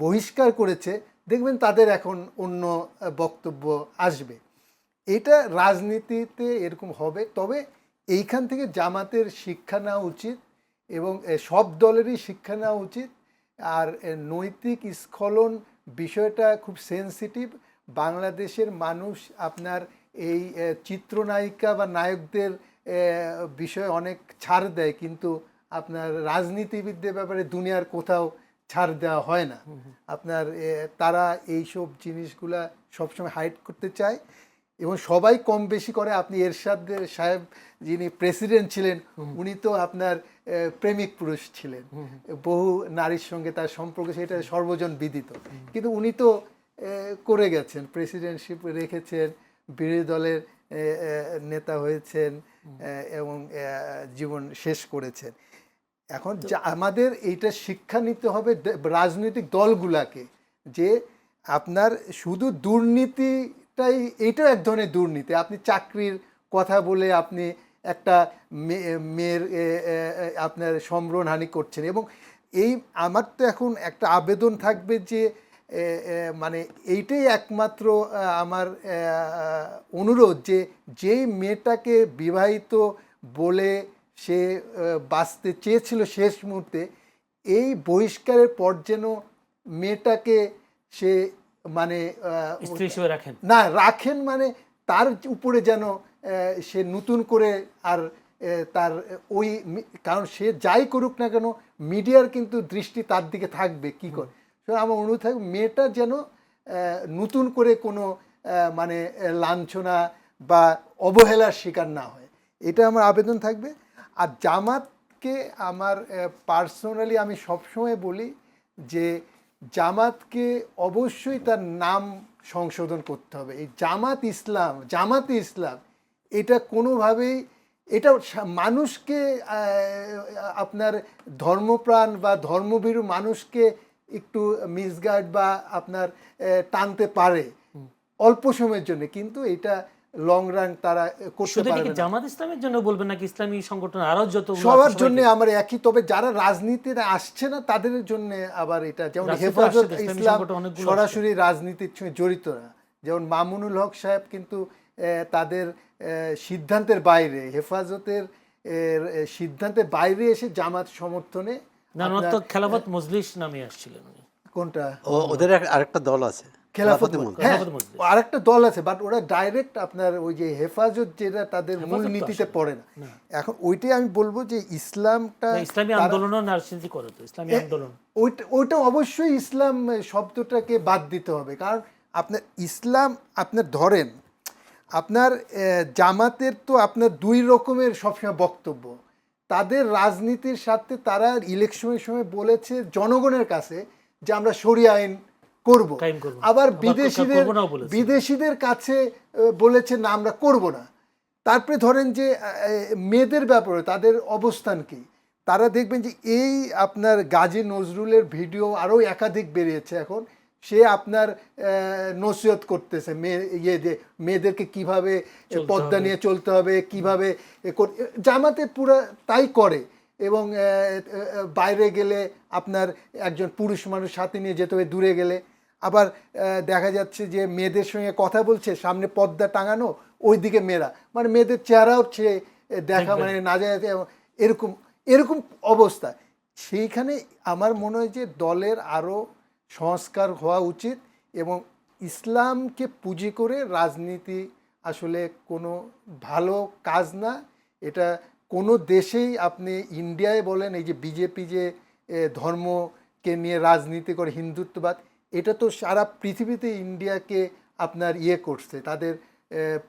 বহিষ্কার করেছে দেখবেন তাদের এখন অন্য বক্তব্য আসবে। এটা রাজনীতিতে এরকম হবে। তবে এইখান থেকে জামাতের শিক্ষা নেওয়া উচিত এবং সব দলেরই শিক্ষা নেওয়া উচিত। আর নৈতিক স্খলন বিষয়টা খুব সেনসিটিভ। বাংলাদেশের মানুষ আপনার এই চিত্রনায়িকা বা নায়কদের বিষয়ে অনেক ছাড় দেয়, কিন্তু আপনার রাজনীতিবিদদের ব্যাপারে দুনিয়ার কোথাও ছাড় দেওয়া হয় না। আপনার তারা এইসব জিনিসগুলা সবসময় হাইড করতে চায় এবং সবাই কম বেশি করে। আপনি এরশাদ সাহেব যিনি প্রেসিডেন্ট ছিলেন উনি তো আপনার প্রেমিক পুরুষ ছিলেন, বহু নারীর সঙ্গে তার সম্পর্ক, সেটা সর্বজন বিদিত, কিন্তু উনি তো করে গেছেন, প্রেসিডেন্টশিপ রেখেছেন, বিরোধী দলের নেতা হয়েছেন এবং জীবন শেষ করেছেন। এখন আমাদের এইটা শিক্ষা নিতে হবে রাজনৈতিক দলগুলাকে, যে আপনার শুধু দুর্নীতিটাই, এইটাও এক ধরনের দুর্নীতি। আপনি চাকরির কথা বলে আপনি একটা মেয়ের আপনার সম্ভ্রমহানি করছেন। এবং আমার তো এখন একটা আবেদন থাকবে যে মানে এইটাই একমাত্র আমার অনুরোধ, যে যেই মেয়েটাকে বিবাহিত বলে সে বাঁচতে চেয়েছিল শেষ মুহূর্তে, এই বহিষ্কারের পর যেন মেয়েটাকে সে মানে রাখেন, মানে তার উপরে যেন সে নতুন করে আর তার ওই, কারণ সে যাই করুক না কেন মিডিয়ার কিন্তু দৃষ্টি তার দিকে থাকবে কি করে। আমার অনুরোধ থাকবে মেয়েটা যেন নতুন করে কোনো মানে লাঞ্ছনা বা অবহেলার শিকার না হয়, এটা আমার আবেদন থাকবে। আর জামাত জামাতকে আমার পার্সোনালি আমি সবসময় বলি যে জামাতকে অবশ্যই তার নাম সংশোধন করতে হবে। এই জামাতে ইসলাম এটা কোনোভাবেই এটা মানুষকে আপনার ধর্মপ্রাণ বা ধর্মভীরু মানুষকে একটু মিসগাইড বা আপনার টানতে পারে অল্প সময়ের জন্য, কিন্তু এটা লং রান তারা করতে শুধু পারবে কি না। জামাত ইসলামের জন্য বলবেন নাকি ইসলামী সংগঠন আরো যত সবার জন্য আমার একই, তবে যারা রাজনীতিতে আসছে না তাদের জন্য আবার এটা, যেমন রাজনীতিতে হেফাজত আসছে তো, ইসলামী ইসলাম সংগঠন অনেকগুলো সরাসরি রাজনীতির সঙ্গে জড়িত না, যেমন মামুনুল হক সাহেব কিন্তু তাদের সিদ্ধান্তের বাইরে, হেফাজতের সিদ্ধান্তের বাইরে এসে জামাত সমর্থনে না, ওনার তো খেলাফত মজলিস নামে আসছিলেন উনি। কোনটা ওদের আরেকটা দল আছে, খেলাফত মজলিস। হ্যাঁ, খেলাফত মজলিস। আরেকটা দল আছে, বাট ওরা ডাইরেক্ট আপনার ওই যে হেফাজত যেটা তাদের মূল হেফাজত তো নীতিতে আসলে পড়ে না। এখন ওইটাই আমি বলবো যে ইসলামটা না, ইসলামী আন্দোলনও রাজনীতি করে তো, ইসলামী আন্দোলন ওইটা অবশ্যই ইসলাম শব্দটাকে বাদ দিতে হবে, কারণ আপনার ইসলাম আপনার ধরেন আপনার জামাতের তো আপনার দুই রকমের সবসময় বক্তব্য। তাদের রাজনীতির সাথে তারা ইলেকশনের সময় বলেছে জনগণের কাছে যে আমরা শরিয়া আইন করব, কায়েম করব। আবার আবার করবো নাও বলেছে। বিদেশিদের কাছে বলেছে না আমরা করব না। তারপরে ধরেন যে মেয়েদের ব্যাপারে তাদের অবস্থান কি, তারা দেখবেন যে এই আপনার গাজী নজরুলের ভিডিও আরও একাধিক বেরিয়েছে এখন, সে আপনার নসিহত করতেছে মেয়েদেরকে কিভাবে পর্দা নিয়ে চলতে হবে, কিভাবে জামাতে পুরো তাই করে। এবং বাইরে গেলে আপনার একজন পুরুষ মানুষ সাথে নিয়ে যেতে হবে, দূরে গেলে আবার দেখা যাচ্ছে যে মেয়েদের সঙ্গে কথা বলছে, সামনে পর্দা টাঙানো, ওইদিকে মেয়েরা, মানে মেয়েদের চেহারাও সে দেখা মানে না যায়, এরকম অবস্থা। সেইখানে আমার মনে হয় যে দলের আরও সংস্কার হওয়া উচিত, এবং ইসলামকে পুঁজি করে রাজনীতি আসলে কোনো ভালো কাজ না। এটা কোনো দেশেই আপনি ইন্ডিয়ায় বলেন, এই যে বিজেপি যে ধর্মকে নিয়ে রাজনীতি করে, হিন্দুত্ববাদ, এটা তো সারা পৃথিবীতে ইন্ডিয়াকে আপনার করছে, তাদের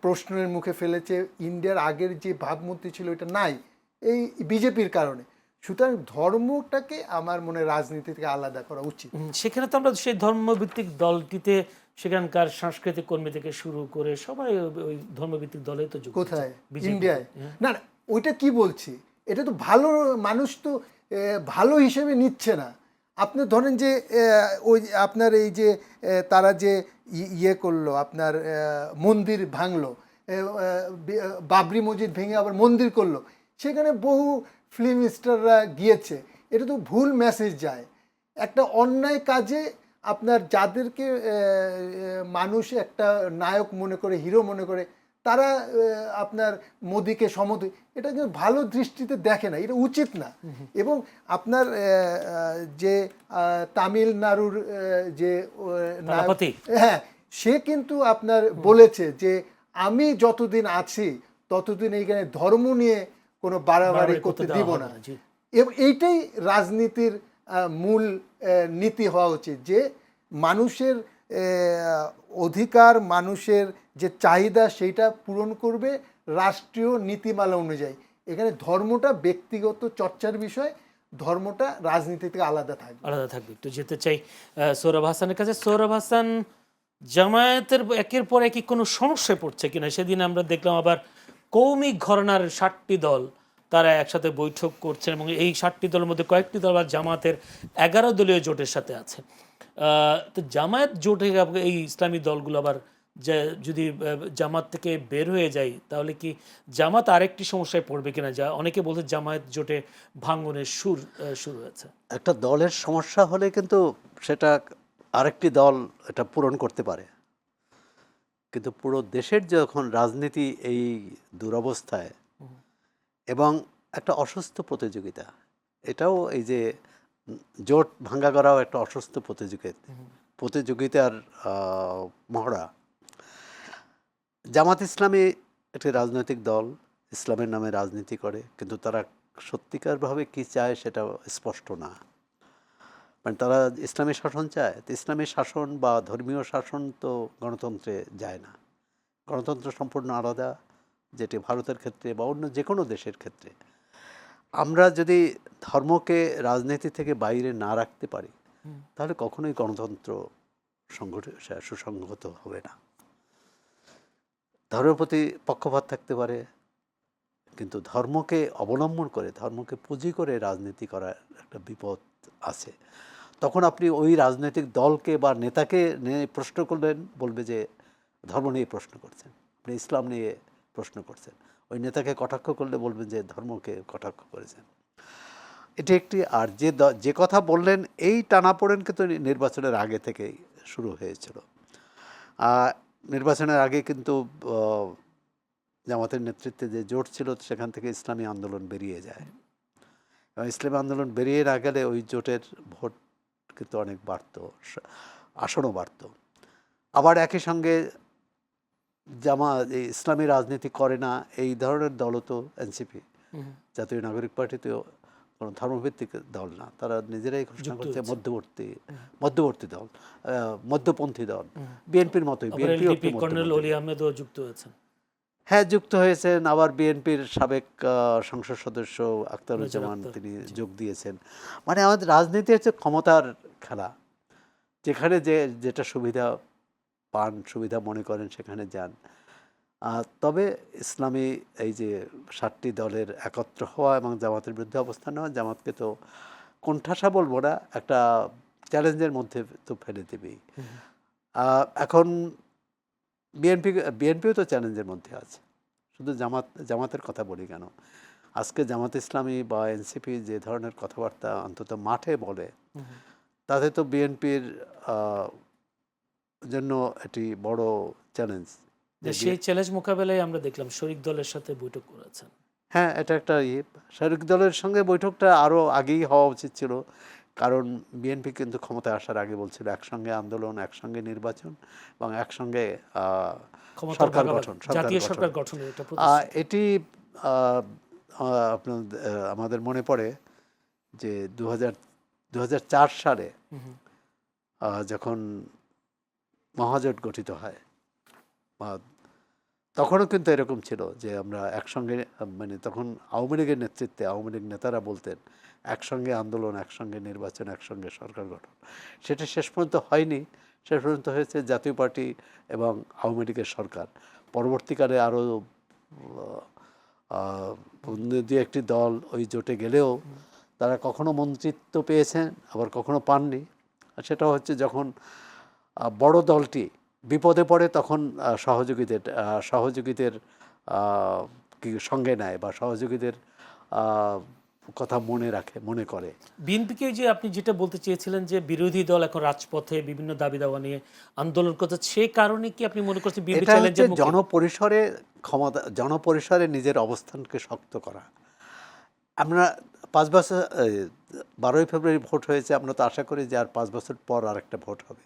প্রশ্নের মুখে ফেলেছে। ইন্ডিয়ার আগের যে ভাবমূর্তি ছিল এটা নাই এই বিজেপির কারণে। সুতরাং ধর্মটাকে আমার মনে হয় রাজনীতি থেকে আলাদা করা উচিত। সেখানে তো আমরা সেই ধর্মভিত্তিক দলটিতে সেখানকার সাংস্কৃতিক কর্মী থেকে শুরু করে সবাই ওই ধর্মভিত্তিক দলে তো যুক্ত। কোথায়? BJP ইন্ডিয়ায়? না না, ওইটা কি বলছি, এটা তো ভালো মানুষ তো ভালো হিসেবে নিচ্ছে না। আপনি ধরেন যে ওই আপনার এই যে তারা যে করলো, আপনার মন্দির ভাঙলো, বাবরি মসজিদ ভেঙে আবার মন্দির করলো, সেখানে বহু ফিল্ম স্টাররা গিয়েছে, এটা তো ভুল মেসেজ যায়। একটা অন্যায় কাজে আপনার যাদেরকে মানুষ একটা নায়ক মনে করে, হিরো মনে করে, তারা আপনার মোদিকে সমদি, এটা কিন্তু ভালো দৃষ্টিতে দেখে না, এটা উচিত না। এবং আপনার যে তামিলনাড়ুর যে নায়ক, হ্যাঁ, সে কিন্তু আপনার বলেছে যে আমি যতদিন আছি ততদিন এইখানে ধর্ম নিয়ে কোনো বাড়াবাড়ি করতে দিব না। এইটাই রাজনীতির মূল নীতি হওয়া উচিত, যে মানুষের অধিকার, মানুষের যে চাহিদা সেইটা পূরণ করবে রাষ্ট্রীয় নীতিমালা অনুযায়ী। এখানে ধর্মটা ব্যক্তিগত চর্চার বিষয়, ধর্মটা রাজনীতি থেকে আলাদা থাকবে। একটু যেতে চাই সোহরাব হাসানের কাছে। সোহরাব হাসান, জামায়াতের একের পর এক কোনো সমস্যায় পড়ছে কিনা? সেদিন আমরা দেখলাম আবার কৌমি ঘরানার 7টি দল তারা একসাথে বৈঠক করছেন, এবং এই 7টি দলের মধ্যে কয়েকটি দল আবার জামাতের 11 দলীয় জোটের সাথে আছে। তো জামায়াত জোটে এই ইসলামী দলগুলো আবার যদি জামাত থেকে বের হয়ে যায়, তাহলে কি জামাত আরেকটি সমস্যায় পড়বে কিনা? যা অনেকে বলছে জামায়াত জোটে ভাঙনের শুরু হয়েছে। একটা দলের সমস্যা হলে কিন্তু সেটা আরেকটি দল এটা পূরণ করতে পারে, কিন্তু পুরো দেশের যখন রাজনীতি এই দুরবস্থায় এবং একটা অসুস্থ প্রতিযোগিতা, এটাও এই যে জোট ভাঙ্গা করাও একটা অসুস্থ প্রতিযোগিতার মহড়া। জামাত ইসলামী একটি রাজনৈতিক দল, ইসলামের নামে রাজনীতি করে, কিন্তু তারা সত্যিকারভাবে কি চায় সেটা স্পষ্ট না। মানে তারা ইসলামী শাসন চায়, তো ইসলামী শাসন বা ধর্মীয় শাসন তো গণতন্ত্রে যায় না। গণতন্ত্র সম্পূর্ণ আলাদা, যেটি ভারতের ক্ষেত্রে বা অন্য যে কোনো দেশের ক্ষেত্রে। আমরা যদি ধর্মকে রাজনীতি থেকে বাইরে না রাখতে পারি তাহলে কখনোই গণতন্ত্র সুসংহত হবে না। ধর্মের প্রতি পক্ষপাত থাকতে পারে, কিন্তু ধর্মকে অবলম্বন করে, ধর্মকে পুঁজি করে রাজনীতি করার একটা বিপদ আছে। তখন আপনি ওই রাজনৈতিক দলকে বা নেতাকে নিয়ে প্রশ্ন করলেন, বলবে যে ধর্ম নিয়ে প্রশ্ন করছেন, আপনি ইসলাম নিয়ে প্রশ্ন করছেন। ওই নেতাকে কটাক্ষ করলে বলবেন যে ধর্মকে কটাক্ষ করেছেন। এটি একটি। আর যে কথা বললেন, এই টানাপোড়েন কিন্তু নির্বাচনের আগে থেকেই শুরু হয়েছিল। নির্বাচনের আগে কিন্তু জামাতের নেতৃত্বে যে জোট ছিল সেখান থেকে ইসলামী আন্দোলন বেরিয়ে যায়, এবং ইসলামী আন্দোলন বেরিয়ে না গেলে ওই জোটের ভোট কিন্তু অনেক বাড়ত, আসনও বাড়ত। আবার একই সঙ্গে ইসলামী রাজনীতি করে না এই ধরনের দলও তো এনসিপি, জাতীয় নাগরিক পার্টিতেও কোনো ধর্মভিত্তিক দল না, তারা নিজেরাই ঘোষণা করছে মধ্যবর্তী দল, মধ্যপন্থী দল, বিএনপির মতোই। কর্নেল ওলি আহমেদও যুক্ত হয়েছেন। হ্যাঁ, যুক্ত হয়েছেন। আবার বিএনপির সাবেক সংসদ সদস্য আখতারুজ্জামান তিনি যোগ দিয়েছেন। মানে আমাদের রাজনীতি হচ্ছে ক্ষমতার খেলা, যেখানে যেটা সুবিধা পান, সুবিধা মনে করেন সেখানে যান। তবে ইসলামী এই যে 7টি দলের একত্র হওয়া এবং জামাতের বিরুদ্ধে অবস্থান নেওয়া, জামাতকে তো কোণঠাসা বলবো না, একটা চ্যালেঞ্জের মধ্যে তো ফেলে দেবেই। এখন বিএনপিও তো চ্যালেঞ্জের মধ্যে আছে। শুধু জামাতের কথা বলি কেন, আজকে জামাত ইসলামী বা এনসিপি যে ধরনের কথাবার্তা অন্তত মাঠে বলে, তাতে তো বিএনপির জন্য এটি বড় চ্যালেঞ্জ। সেই চ্যালেঞ্জ মোকাবেলায় আমরা দেখলাম শরিক দলের সাথে বৈঠক করেছেন। হ্যাঁ, এটা একটা শরিক দলের সঙ্গে বৈঠকটা আরও আগেই হওয়া উচিত ছিল, কারণ বিএনপি কিন্তু ক্ষমতায় আসার আগে বলছিল একসঙ্গে আন্দোলন, একসঙ্গে নির্বাচন এবং একসঙ্গে সরকার গঠন, সরকার গঠন। এটি আপনার আমাদের মনে পড়ে যে 2004 সালে যখন মহাজোট গঠিত হয়, তখনও কিন্তু এরকম ছিল যে আমরা একসঙ্গে, মানে তখন আওয়ামী লীগের নেতৃত্বে আওয়ামী লীগ নেতারা বলতেন একসঙ্গে আন্দোলন, একসঙ্গে নির্বাচন, একসঙ্গে সরকার গঠন। সেটা শেষ পর্যন্ত হয়নি। শেষ পর্যন্ত হয়েছে জাতীয় পার্টি এবং আওয়ামী লীগের সরকার। পরবর্তীকালে আরও দু একটি দল ওই জোটে গেলেও তারা কখনো মন্ত্রিত্ব পেয়েছেন, আবার কখনো পাননি। সেটা হচ্ছে যখন বড় দলটি বিপদে পড়ে তখন সহযোগীদের সঙ্গে নেয় বা সহযোগীদের কথা মনে করে। বিএনপিকে যে আপনি যেটা বলতে চেয়েছিলেন যে বিরোধী দল এখন রাজপথে বিভিন্ন দাবি দাওয়া নিয়ে আন্দোলন করতে, সেই কারণে কি আপনি মনে করছেন বিএনপি চ্যালেঞ্জের মুখে? জনপরিসরে নিজের অবস্থানকে শক্ত করা। আমরা 5 বছর 12ই ফেব্রুয়ারি ভোট হয়েছে, আমরা তো আশা করি যে আর 5 বছর পর আরেকটা ভোট হবে।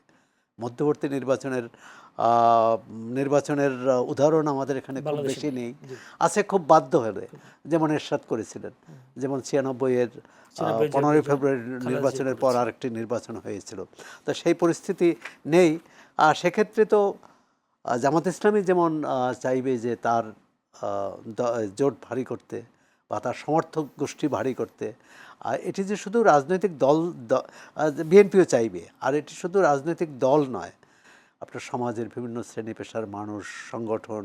মধ্যবর্তী নির্বাচনের উদাহরণ আমাদের এখানে খুব বেশি নেই, আছে খুব বাধ্য হলে, যেমন এরশাদ করেছিলেন, যেমন 96-এর 15ই ফেব্রুয়ারি নির্বাচনের পর আরেকটি নির্বাচন হয়েছিল। তো সেই পরিস্থিতি নেই। আর সেক্ষেত্রে তো জামাত ইসলামী যেমন চাইবে যে তার জোট ভারী করতে বা তার সমর্থক গোষ্ঠী ভারী করতে, আর এটি যে শুধু রাজনৈতিক দল, বিএনপিও চাইবে। আর এটি শুধু রাজনৈতিক দল নয়, আপনার সমাজের বিভিন্ন শ্রেণী পেশার মানুষ, সংগঠন,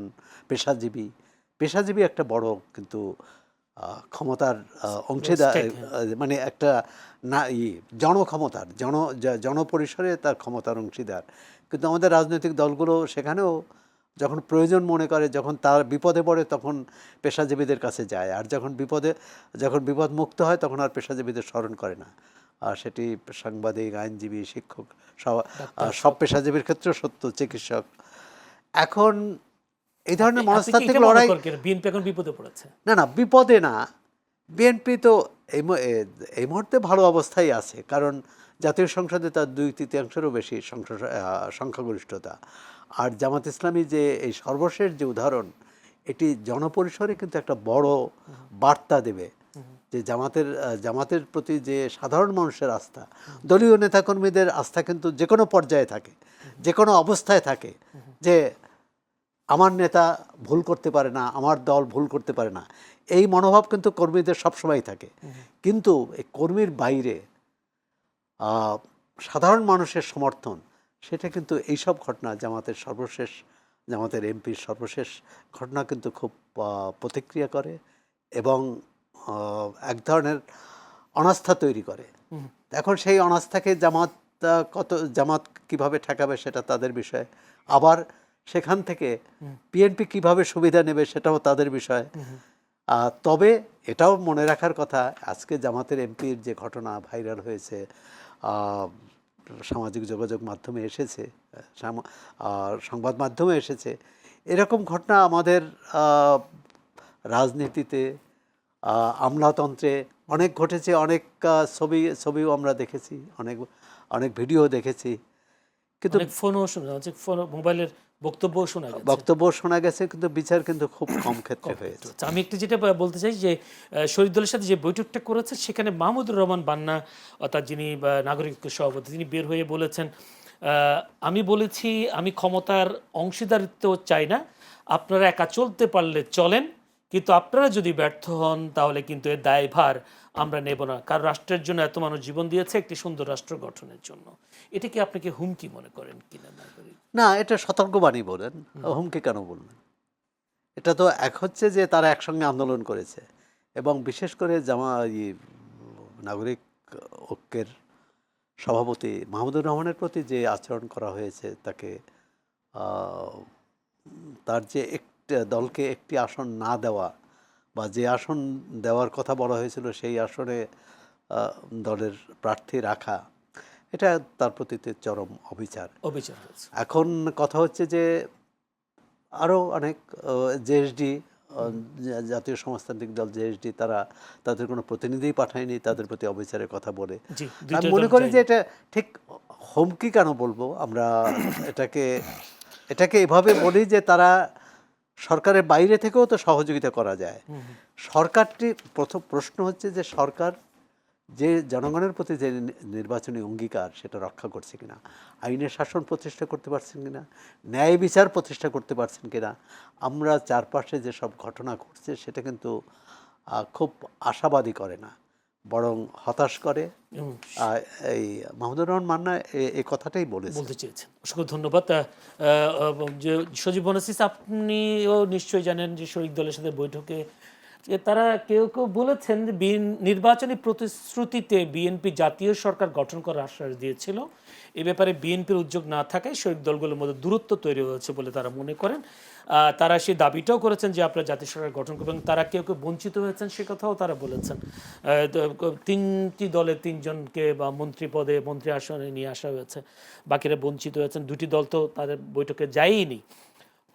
পেশাজীবী একটা বড় কিন্তু ক্ষমতার অংশীদার, মানে একটা জনক্ষমতার জনপরিসরে তার ক্ষমতার অংশীদার। কিন্তু আমাদের রাজনৈতিক দলগুলো সেখানেও যখন প্রয়োজন মনে করে, যখন তার বিপদে পড়ে তখন পেশাজীবীদের কাছে যায়, আর যখন বিপদ মুক্ত হয় তখন আর পেশাজীবীদের স্মরণ করে না। আর সেটি সাংবাদিক, আইনজীবী, শিক্ষক, সব পেশাজীবীর ক্ষেত্রেও সত্য, চিকিৎসক। এখন এই ধরনের মনস্তাত্ত্বিক লড়াই, বিএনপি এখন বিপদে পড়েছে। না বিপদে না, বিএনপি তো এই মুহূর্তে ভালো অবস্থায় আছে, কারণ জাতীয় সংসদে তার 2/3-এরও বেশি সংখ্যাগরিষ্ঠতা। আর জামাত ইসলামী যে এই সর্বশেষ যে উদাহরণ, এটি জনপরিসরে কিন্তু একটা বড় বার্তা দেবে যে জামাতের প্রতি যে সাধারণ মানুষের আস্থা, দলীয় নেতাকর্মীদের আস্থা কিন্তু যে কোনো পর্যায়ে থাকে, যে কোনো অবস্থায় থাকে, যে আমার নেতা ভুল করতে পারে না, আমার দল ভুল করতে পারে না, এই মনোভাব কিন্তু কর্মীদের সবসময় থাকে। কিন্তু এই কর্মীর বাইরে সাধারণ মানুষের সমর্থন, সেটা কিন্তু এইসব ঘটনা, জামাতের এমপির সর্বশেষ ঘটনা কিন্তু খুব প্রতিক্রিয়া করে এবং এক ধরনের অনাস্থা তৈরি করে। এখন সেই অনাস্থাকে জামাত কিভাবে ঠেকাবে সেটা তাদের বিষয়, আবার সেখান থেকে বিএনপি কিভাবে সুবিধা নেবে সেটাও তাদের বিষয়। তবে এটাও মনে রাখার কথা, আজকে জামাতের এমপির যে ঘটনা ভাইরাল হয়েছে, সামাজিক যোগাযোগ মাধ্যমে এসেছে, সংবাদ মাধ্যমে এসেছে, এরকম ঘটনা আমাদের রাজনীতিতে, আমলাতন্ত্রে অনেক ঘটেছে। অনেক ছবিও আমরা দেখেছি, অনেক ভিডিও দেখেছি, কিন্তু ফোনও শোনা যাচ্ছে, মোবাইলের বক্তব্য শোনা গেছে, কিন্তু বিচার কিন্তু খুব কম ক্ষেত্রে হয়েছে। আমি একটু যেটা বলতে চাই যে শরীর দলের সাথে যে বৈঠকটা করেছে সেখানে মাহমুদুর রহমান বান্না, অর্থাৎ যিনি নাগরিক সভাপতি, তিনি বের হয়ে বলেছেন, আমি বলেছি আমি ক্ষমতার অংশীদারিত্ব চাই না, আপনারা একা চলতে পারলে চলেন, কিন্তু আপনারা যদি ব্যর্থ হন তাহলে কিন্তু এর দায়ভার আমরা নেব না, কারণ রাষ্ট্রের জন্য এত মানুষ জীবন দিয়েছে একটি সুন্দর রাষ্ট্র গঠনের জন্য। এটা কি আপনাকে হুমকি মনে করেন কিনা? না, এটা সতর্কবাণী বলেন, হুমকি কেন বলবেন? এটা তো হচ্ছে যে তারা একসঙ্গে আন্দোলন করেছে এবং বিশেষ করে নাগরিক ঐক্যের সভাপতি মাহমুদুর রহমানের প্রতি যে আচরণ করা হয়েছে, তাকে তার যে দলকে একটি আসন না দেওয়া বা যে আসন দেওয়ার কথা বলা হয়েছিল সেই আসনে দলের প্রার্থী রাখা, এটা তার প্রতি চরম অবিচার। এখন কথা হচ্ছে যে আরও অনেক জেএসডি, জাতীয় সমাজতান্ত্রিক দল জেএসডি, তাদের কোনো প্রতিনিধি পাঠায়নি, তাদের প্রতি অবিচারের কথা বলে। আমি মনে করি যে এটা ঠিক হুমকি কেন বলবো আমরা, এটাকে এভাবে বলি যে তারা সরকারের বাইরে থেকেও তো সহযোগিতা করা যায়। সরকারটি প্রথম প্রশ্ন হচ্ছে যে সরকার যে জনগণের প্রতি যে নির্বাচনী অঙ্গীকার সেটা রক্ষা করছে কিনা, আইনের শাসন প্রতিষ্ঠা করতে পারছেন কিনা, ন্যায় বিচার প্রতিষ্ঠা করতে পারছেন কিনা। আমরা চারপাশে যেসব ঘটনা ঘটছে সেটা কিন্তু খুব আশাবাদী করে না, বরং হতাশ করে। এই মাহমুদুর রহমান মান্না এই কথাটাই বলতে চেয়েছেন। অসংখ্য ধন্যবাদ। সজীব বনসিস, আপনিও নিশ্চয়ই জানেন যে শরিক দলের সাথে বৈঠকে তারা কেউ কেউ বলেছেন যে নির্বাচনী প্রতিশ্রুতিতে বিএনপি জাতীয় সরকার গঠন করার আশ্বাস দিয়েছিল, এ ব্যাপারে বিএনপির উদ্যোগ না থাকায় শরিক দলগুলোর মধ্যে দূরত্ব তৈরি হয়েছে বলে তারা মনে করেন। তারা সেই দাবিটাও করেছেন যে আপনারা জাতীয় সরকার গঠন করবেন, তারা কেউ কেউ বঞ্চিত হয়েছেন সে কথাও তারা বলেছেন। তিনটি দলে তিনজনকে বা মন্ত্রী পদে, মন্ত্রী আসনে নিয়ে আসা হয়েছে, বাকিরা বঞ্চিত হয়েছেন। দুটি দল তো তাদের বৈঠকে যায়নি।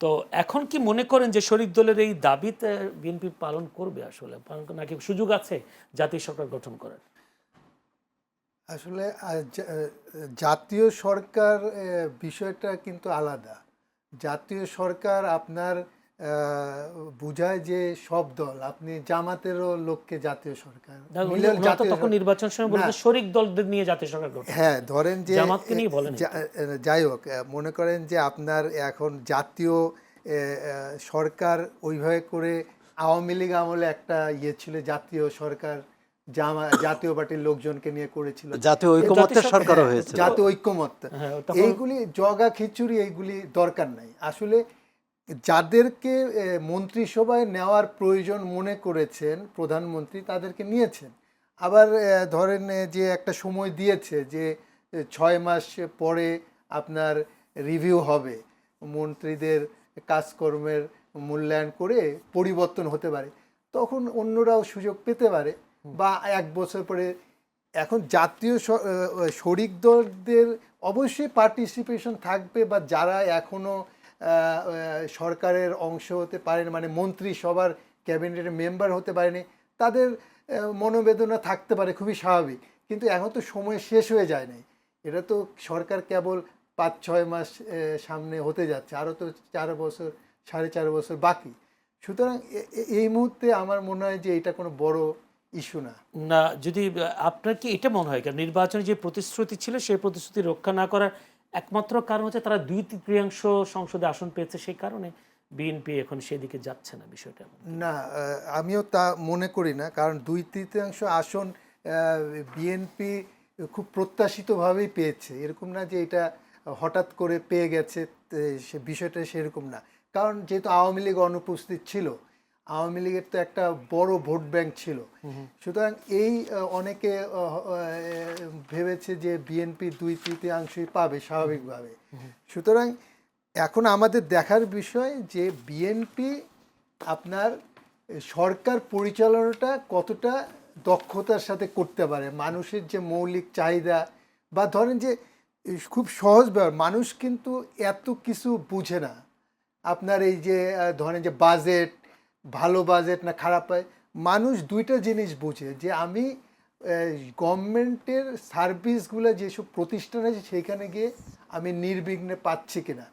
তো এখন কি মনে করেন যে শরিক দলের এই দাবিতে বিএনপি পালন করবে, আসলে নাকি সুযোগ আছে জাতীয় সরকার গঠন করার? আসলে জাতীয় সরকার বিষয়টা কিন্তু আলাদা। জাতীয় সরকার আপনার বুঝায় যে সব দল, আপনি জামাতেরও লোককে জাতীয় সরকার, তখন নির্বাচন সময় বলতে শরিক দলদের নিয়ে জাতীয় সরকার গঠন, হ্যাঁ ধরেন যে জামাতকে নিয়ে বলেন। যাই হোক, মনে করেন যে আপনার এখন জাতীয় সরকার ওইভাবে করে আওয়ামী লীগ আমলে একটা ছিল, জাতীয় সরকার জাতীয় পার্টির লোকজনকে নিয়ে করেছিল, জাতীয় ঐকমত্যের সরকারও হয়েছে, জাতীয় ঐকমত্য। এইগুলি জগা খিচুড়ি, এইগুলি দরকার নাই। আসলে যাদেরকে মন্ত্রিসভায় নেওয়ার প্রয়োজন মনে করেছেন প্রধানমন্ত্রী, তাদেরকে নিয়েছেন। আবার ধরেন যে একটা সময় দিয়েছে যে 6 মাস পরে আপনার রিভিউ হবে, মন্ত্রীদের কাজকর্মের মূল্যায়ন করে পরিবর্তন হতে পারে, তখন অন্যরাও সুযোগ পেতে পারে, বা 1 বছর পরে। এখন জাতীয় শরিক দলদের অবশ্যই পার্টিসিপেশন থাকবে, বা যারা এখনও সরকারের অংশ হতে পারেন, মানে মন্ত্রিসভার ক্যাবিনেটের মেম্বার হতে পারেনি, তাদের মনোবেদনা থাকতে পারে, খুবই স্বাভাবিক। কিন্তু এখন তো সময় শেষ হয়ে যায় নাই, এটা তো সরকার কেবল 5-6 মাস সামনে হতে যাচ্ছে, আরও তো 4 বছর 4.5 বছর বাকি। সুতরাং এই মুহূর্তে আমার মনে হয় যে এটা কোনো বড় ইস্যু না। না, যদি আপনার কি এটা মনে হয় নির্বাচনে যে প্রতিশ্রুতি ছিল সেই প্রতিশ্রুতি রক্ষা না করার একমাত্র কারণ হচ্ছে তারা 2/3 সংসদে আসন পেয়েছে, সেই কারণে বিএনপি এখন সেদিকে যাচ্ছে না বিষয়টা? না, আমিও তা মনে করি না, কারণ 2/3 আসন বিএনপি খুব প্রত্যাশিতভাবেই পেয়েছে। এরকম না যে এটা হঠাৎ করে পেয়ে গেছে, সে বিষয়টা সেরকম না। কারণ যেহেতু আওয়ামী লীগ অনুপস্থিত ছিল, আওয়ামী লীগের তো একটা বড় ভোট ব্যাংক ছিল, সুতরাং এই অনেকে ভেবেছে যে বিএনপি 2/3 পাবে স্বাভাবিকভাবে। সুতরাং এখন আমাদের দেখার বিষয় যে বিএনপি আপনার সরকার পরিচালনাটা কতটা দক্ষতার সাথে করতে পারে। মানুষের যে মৌলিক চাহিদা, বা ধরেন যে খুব সহজ ব্যাপার, মানুষ কিন্তু এত কিছু বুঝে না। আপনার এই যে ধরেন যে বাজেট, ভালো বাজেট না খারাপ হয়, মানুষ দুইটা জিনিস বুঝে, যে আমি গভর্নমেন্টের সার্ভিসগুলো যেসব প্রতিষ্ঠান আছে সেখানে গিয়ে আমি নির্বিঘ্নে পাচ্ছি কিনা,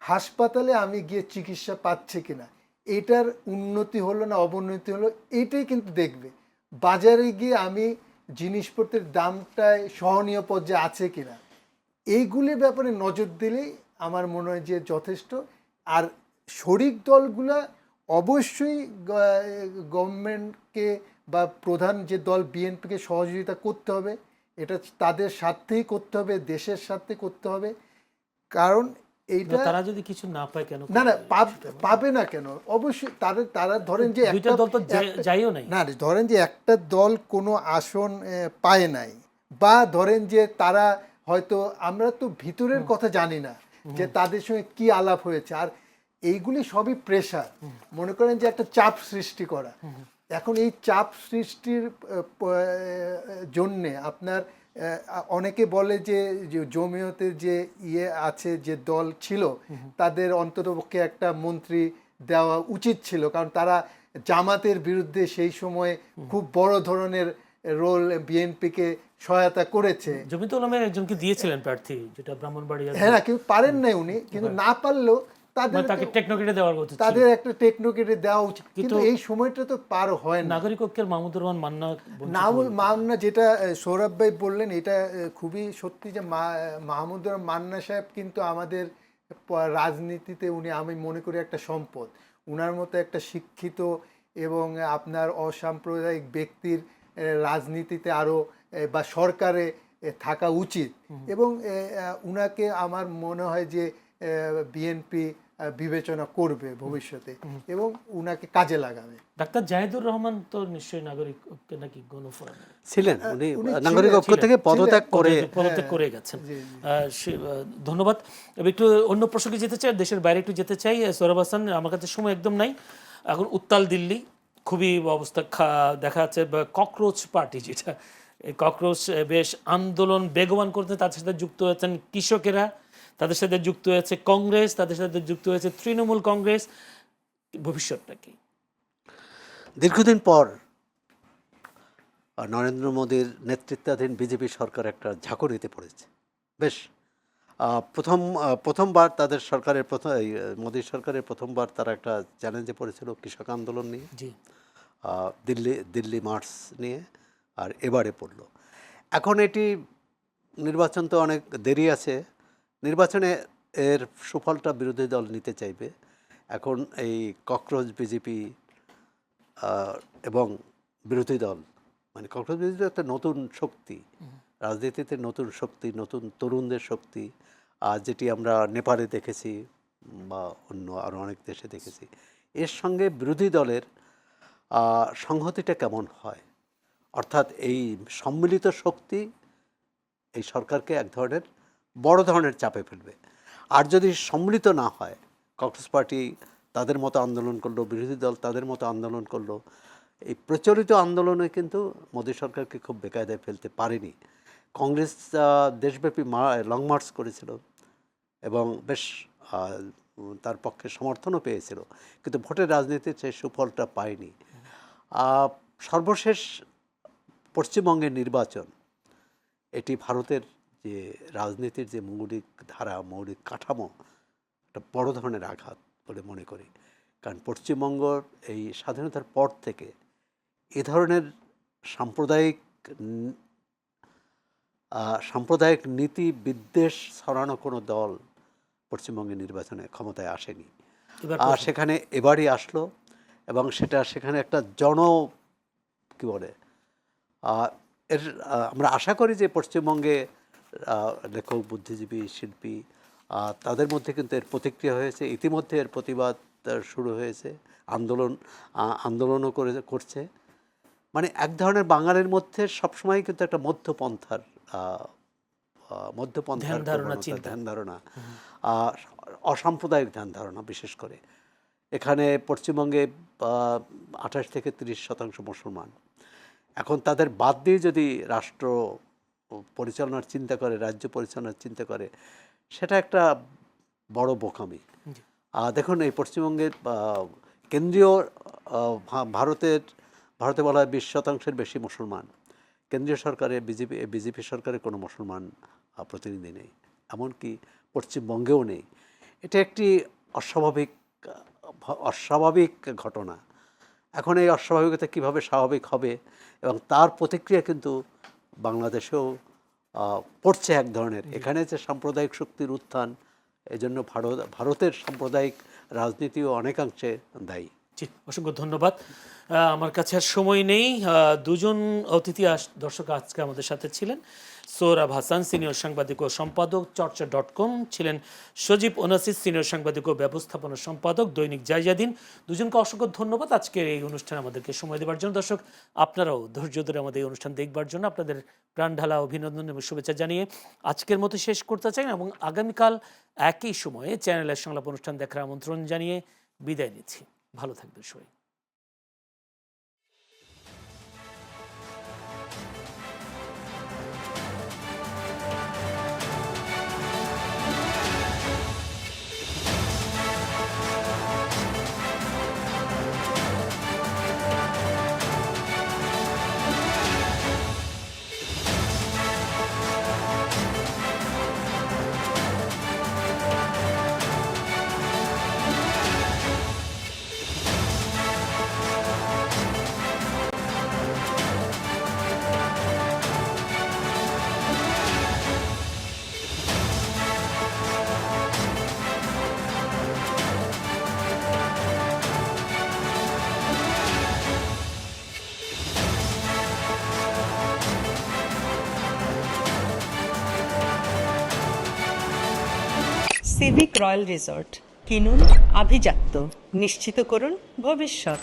হাসপাতালে আমি গিয়ে চিকিৎসা পাচ্ছি কিনা, এটার উন্নতি হলো না অবনতি হলো, এটাই কিন্তু দেখবে। বাজারে গিয়ে আমি জিনিসপত্রের দামটায় সহনীয় পর্যায়ে আছে কিনা, এইগুলির ব্যাপারে নজর দিলেই আমার মনে হয় যে যথেষ্ট। আর শরিক দলগুলা অবশ্যই গভর্নমেন্টকে বা প্রধান যে দল বিএনপিকে সহযোগিতা করতে হবে, এটা তাদের স্বার্থেই করতে হবে, দেশের স্বার্থে করতে হবে। কারণ এইটা তারা যদি কিছু না পায় কেন? না না, পাবে না কেন, অবশ্যই তারা ধরেন যে দুইটা দল তো যাইও নাই না, ধরেন যে একটা দল কোনো আসন পায় নাই, বা ধরেন যে তারা হয়তো, আমরা তো ভিতরের কথা জানি না যে তাদের সঙ্গে কি আলাপ হয়েছে, আর এইগুলি সবই প্রেশার। মনে করেন যে একটা চাপ সৃষ্টি করা। এখন এই চাপ সৃষ্টির জন্যে আপনার অনেকে বলে যে জমিয়তের যে আছে, যে দল ছিল, তাদের অন্ততপক্ষে একটা মন্ত্রী দেওয়া উচিত ছিল, কারণ তারা জামাতের বিরুদ্ধে সেই সময় খুব বড় ধরনের রোল বিএনপিকে সহায়তা করেছে। জমিয়তুল উলামার একজনকে দিয়েছিলেন প্রার্থী, যেটা ব্রাহ্মণবাড়িয়া। হ্যাঁ, কেউ পারেন নাই উনি, কিন্তু না পারলেও তাকে টেকনোক্রেটে দেওয়ার কথা, তাদের একটা টেকনোক্রেটে দেওয়া উচিত, কিন্তু এই সময়টা তো পার হয় না। নাগরিক ঐক্যের মাহমুদুর রহমান মান্না, যেটা সৌরভ ভাই বললেন, এটা খুবই সত্যি যে মাহমুদুর রহমান মান্না সাহেব কিন্তু আমাদের রাজনীতিতে উনি, আমি মনে করি, একটা সম্পদ। উনার মতো একটা শিক্ষিত এবং আপনার অসাম্প্রদায়িক ব্যক্তির রাজনীতিতে আরও বা সরকারে থাকা উচিত, এবং উনাকে আমার মনে হয় যে বিএনপি বিবেচনা করবে ভবিষ্যতে এবং উনাকে কাজে লাগাবে। ডাক্তার জাহিদুর রহমান তো নিশ্চয়ই নাগরিক ঐক্যে নাকি গণফোরাম ছিলেন, উনি নাগরিক ঐক্য থেকে পদত্যাগ করে গেছেন। ধন্যবাদ। এবার একটু অন্য প্রসঙ্গে যেতে চাই, দেশের বাইরে একটু যেতে চাই। সৌরভ হাসান, আমার কাছে সময় একদম নাই। এখন উত্তাল দিল্লি, খুবই অবস্থা দেখা যাচ্ছে। ককরোচ পার্টি, যেটা ককরোচ বেশ আন্দোলন বেগবান করতে, তাদের সাথে যুক্ত হয়েছেন কৃষকেরা, তাদের সাথে যুক্ত হয়েছে কংগ্রেস, তাদের সাথে যুক্ত হয়েছে তৃণমূল কংগ্রেস। ভবিষ্যৎটা কি? দীর্ঘদিন পর নরেন্দ্র মোদীর নেতৃত্বাধীন বিজেপি সরকার একটা ঝাঁকুনিতে পড়েছে। বেশ প্রথমবার তাদের সরকারের মোদীর সরকারের প্রথমবার তারা একটা চ্যালেঞ্জে পড়েছিল কৃষক আন্দোলন নিয়ে, দিল্লি মার্চ নিয়ে, আর এবারে পড়ল। এখন এটি নির্বাচন তো অনেক দেরি আছে, নির্বাচনে এর সুফলটা বিরোধী দল নিতে চাইবে। এখন এই ককরোচ বিজেপি এবং বিরোধী দল, মানে ককরোচ বিরোধী দল একটা নতুন শক্তি, রাজনীতিতে নতুন শক্তি, নতুন তরুণদের শক্তি, যেটি আমরা নেপালে দেখেছি বা অন্য আরও অনেক দেশে দেখেছি। এর সঙ্গে বিরোধী দলের সংহতিটা কেমন হয়, অর্থাৎ এই সম্মিলিত শক্তি এই সরকারকে এক ধরনের বড় ধরনের চাপে ফেলবে। আর যদি সম্মিলিত না হয়, কংগ্রেস পার্টি তাদের মতো আন্দোলন করলো, বিরোধী দল তাদের মতো আন্দোলন করলো, এই প্রচলিত আন্দোলনে কিন্তু মোদী সরকারকে খুব বেকায়দায় ফেলতে পারেনি। কংগ্রেস দেশব্যাপী লং মার্চ করেছিল এবং বেশ তার পক্ষে সমর্থনও পেয়েছিল, কিন্তু ভোটের রাজনীতির সেই সুফলটা পায়নি। সর্বশেষ পশ্চিমবঙ্গের নির্বাচন, এটি ভারতের যে রাজনীতির যে মৌলিক ধারা, মৌলিক কাঠামো, একটা বড় ধরনের আঘাত বলে মনে করি। কারণ পশ্চিমবঙ্গর এই স্বাধীনতার পর থেকে এ ধরনের সাম্প্রদায়িক নীতি বিদ্বেষ ছড়ানো কোনো দল পশ্চিমবঙ্গের নির্বাচনে ক্ষমতায় আসেনি। এবার প্রশ্ন। সেখানে এবারই আসলো এবং সেখানে একটা কি বলে এর আমরা আশা করি যে পশ্চিমবঙ্গে লেখক, বুদ্ধিজীবী, শিল্পী তাদের মধ্যে কিন্তু এর প্রতিক্রিয়া হয়েছে, ইতিমধ্যে এর প্রতিবাদ শুরু হয়েছে, আন্দোলনও করছে। মানে এক ধরনের বাঙালির মধ্যে সবসময় কিন্তু একটা মধ্যপন্থার ধ্যান ধারণা, প্রবণতা, চিন্তা। ধ্যান ধারণা, অসাম্প্রদায়িক ধ্যান ধারণা বিশেষ করে। এখানে পশ্চিমবঙ্গে 28 থেকে 30% মুসলমান। এখন তাদের বাদ দিয়ে যদি রাষ্ট্র পরিচালনার চিন্তা করে, রাজ্য পরিচালনার চিন্তা করে, সেটা একটা বড় বোকামি। দেখুন, এই পশ্চিমবঙ্গের কেন্দ্রীয় ভারতে বলা হয় 20% বেশি মুসলমান। কেন্দ্রীয় সরকারে বিজেপি সরকারে কোনো মুসলমান প্রতিনিধি নেই, এমনকি পশ্চিমবঙ্গেও নেই। এটা একটি অস্বাভাবিক ঘটনা। এখন এই অস্বাভাবিকতা কীভাবে স্বাভাবিক হবে, এবং তার প্রতিক্রিয়া কিন্তু বাংলাদেশেও পড়ছে এক ধরনের। এখানে যে সাম্প্রদায়িক শক্তির উত্থান, এজন্য ভারতের সাম্প্রদায়িক রাজনীতিও অনেকাংশে দায়ী। জি, অসংখ্য ধন্যবাদ। আমার কাছে আর সময় নেই। দুজন অতিথি দর্শক আজকে আমাদের সাথে ছিলেন। সোহরাব হাসান, সিনিয়র সাংবাদিক ও সম্পাদক চর্চা.com, ছিলেন সজীব ওনাসিস, সিনিয়র সাংবাদিক ও ব্যবস্থাপনা সম্পাদক দৈনিক জায়জাদিন। দুজনকে অসংখ্য ধন্যবাদ আজকের এই অনুষ্ঠানে আমাদেরকে সময় দেওয়ার জন্য। দর্শক, আপনারাও ধৈর্য ধরে আমাদের এই অনুষ্ঠান দেখবার জন্য আপনাদের প্রাণঢালা অভিনন্দন এবং শুভেচ্ছা জানিয়ে আজকের মতো শেষ করতে চাই, এবং আগামীকাল একই সময়ে চ্যানেলের সংলাপ অনুষ্ঠান দেখার আমন্ত্রণ জানিয়ে বিদায় নিচ্ছি। ভালো থাকবেন সবাই। সিভিক রয়্যাল রিসর্ট, কিনুন আভিজাত্য, নিশ্চিত করুন ভবিষ্যৎ।